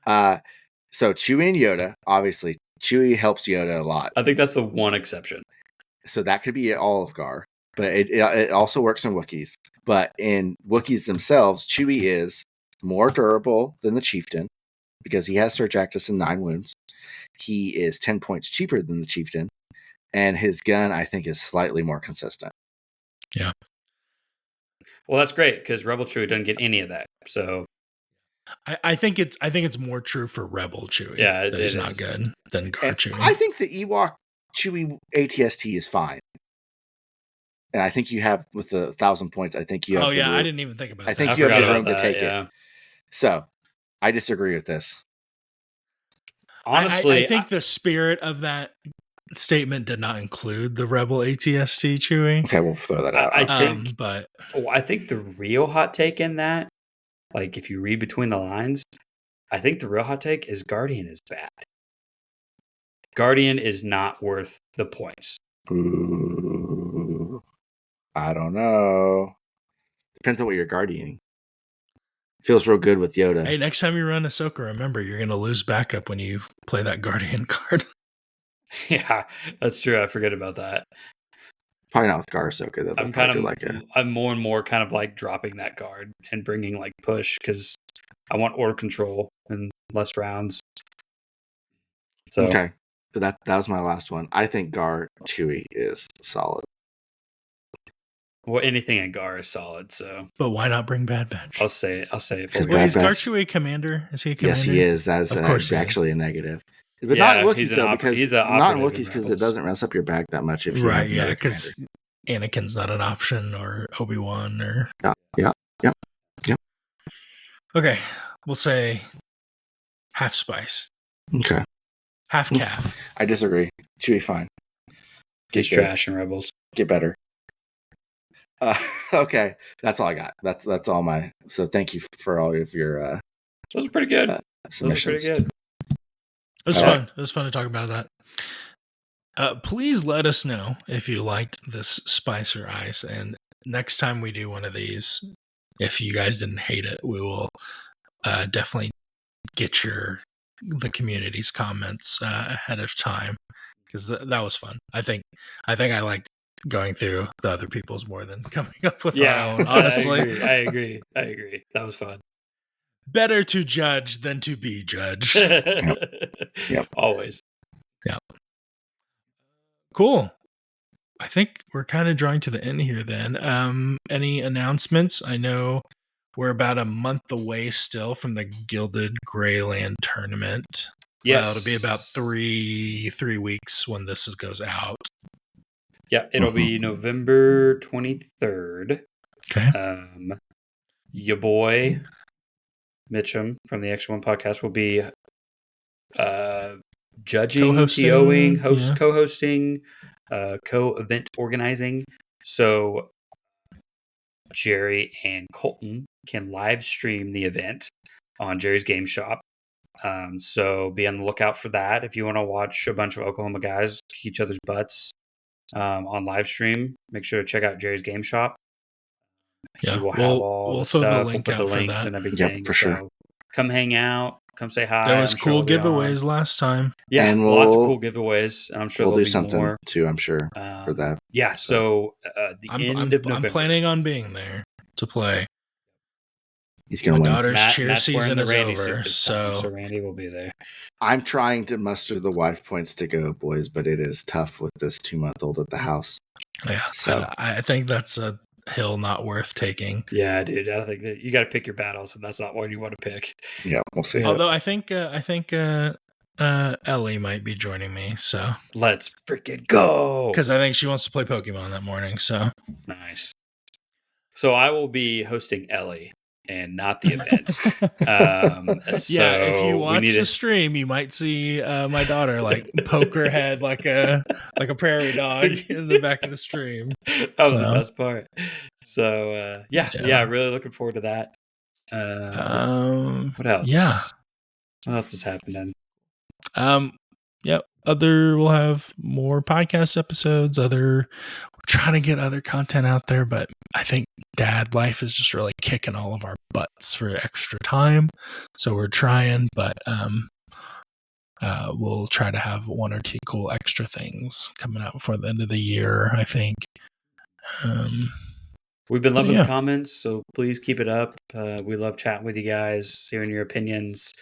So Chewie and Yoda, obviously, Chewie helps Yoda a lot. I think that's the one exception. So that could be all of Gar, but it also works in Wookiees. But in Wookiees themselves, Chewie is more durable than the Chieftain because he has Surge Actus and 9 wounds. He is 10 points cheaper than the Chieftain, and his gun, I think, is slightly more consistent. Yeah. Well, that's great because Rebel Chewie doesn't get any of that. So I think it's more true for Rebel Chewie. Yeah, that he's not good than Gar Chewie. I think the Ewok Chewie ATST is fine. And I think you have, with the 1,000 points, I think you have. Oh, yeah, I didn't even think about that. I think you have the room to take it. So, I disagree with this. Honestly, I think the spirit of that statement did not include the Rebel ATST Chewie. Okay, we'll throw that out. I think the real hot take in that, like if you read between the lines, I think the real hot take is Guardian is bad. Guardian is not worth the points. Ooh, I don't know. Depends on what you're guardioning. Feels real good with Yoda. Hey, next time you run Ahsoka, remember you're going to lose backup when you play that Guardian card. Yeah, that's true. I forget about that. Probably not with Gar Ahsoka though. I'm more and more kind of like dropping that card and bringing like push because I want order control and less rounds. So okay, so that was my last one. I think Gar Chewie is solid. Well, anything in Gar is solid. So, but why not bring Bad Batch? I'll say it. Wait, is Gar Chewie a commander? Is he a commander? Yes, he is. That is actually a negative. But not in Wookiees though, because not in Wookiees because it doesn't mess up your bag that much if you have another because Anakin's not an option, or Obi-Wan, or yeah. Okay, we'll say half spice. Okay, half calf. I disagree. Chewie fine. Get trash and Rebels. Get better. Okay, that's all I got. That's all my. So thank you for all of your. Those are pretty good. Submissions. It was fun. It was fun to talk about that. Please let us know if you liked this spice or ice, and next time we do one of these, if you guys didn't hate it, we will definitely get the community's comments ahead of time, because that was fun. I think I liked going through the other people's more than coming up with our own. Honestly, I agree. That was fun. Better to judge than to be judged. Yep. Always. Yeah. Cool. I think we're kind of drawing to the end here then. Any announcements? I know we're about a month away still from the Gilded Greyland tournament. Yes. Well, it'll be about three weeks when this goes out. Yeah, it'll be November 23rd. Okay. Your boy Mitchum from the Extra One podcast will be judging, Co-hosting, TOing, co-hosting, co-event organizing. So Jerry and Colton can live stream the event on Jerry's Game Shop. So be on the lookout for that. If you want to watch a bunch of Oklahoma guys kick each other's butts on live stream, make sure to check out Jerry's Game Shop. Yeah, He will have all the throw stuff. the link We'll put out the for links that. and everything. Yep, for sure. Come hang out. Come say hi. There was I'm sure cool we'll be on. giveaways last time. Yeah, And lots of cool giveaways. And I'm sure we'll there'll do be something more too, I'm sure, for that. Yeah, so the end of November. I'm planning on being there to play. He's going to My win. daughter's cheer Matt's wearing season the is Randy suit over, this time, so so Randy will be there. I'm trying to muster the wife points to go, boys, but it is tough with this 2-month-old at the house. yeah. So I think that's a hill not worth taking. Yeah, dude. I think that you got to pick your battles, and that's not one you want to pick. yeah, we'll see. Although I think Ellie might be joining me, so Let's freaking go! because I think she wants to play Pokemon that morning. So Nice. So I will be hosting Ellie and not the event. Yeah, if you watch the to... stream, you might see my daughter like poke her head like a prairie dog in the back of the stream. That was the best part. So yeah, really looking forward to that. What else? Yeah. What else is happening? Yep. We'll have more podcast episodes. We're trying to get other content out there, but I think dad life is just really kicking all of our butts for extra time. So we're trying, but we'll try to have one or two cool extra things coming out before the end of the year, I think. We've been loving the comments, so please keep it up. We love chatting with you guys, hearing your opinions.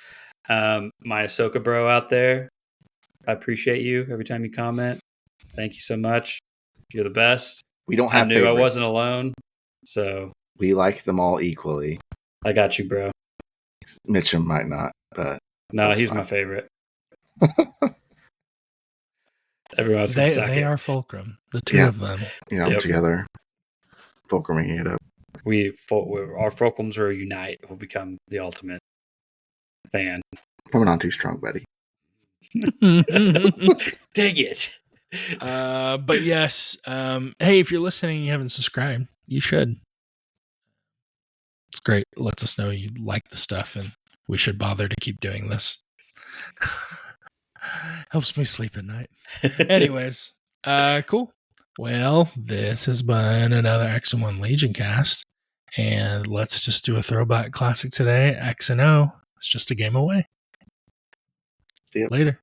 My Ahsoka bro out there, I appreciate you every time you comment. Thank you so much. You're the best. We don't have I knew favorites. I wasn't alone, so we like them all equally. I got you, bro. Mitchum might not, but no, he's fine. My favorite. Everyone else they are fulcrum, the two of them. Together, fulcruming it up. Our fulcrums will unite. We'll become the ultimate fan. Coming on too strong, buddy. Dang it. But yes, hey, if you're listening and you haven't subscribed, you should. It's great. It lets us know you like the stuff and we should bother to keep doing this. Helps me sleep at night. Anyways, cool. Well, this has been another X&1 Legion cast, and let's just do a throwback classic today. X and O. It's just a game away. Yep. Later.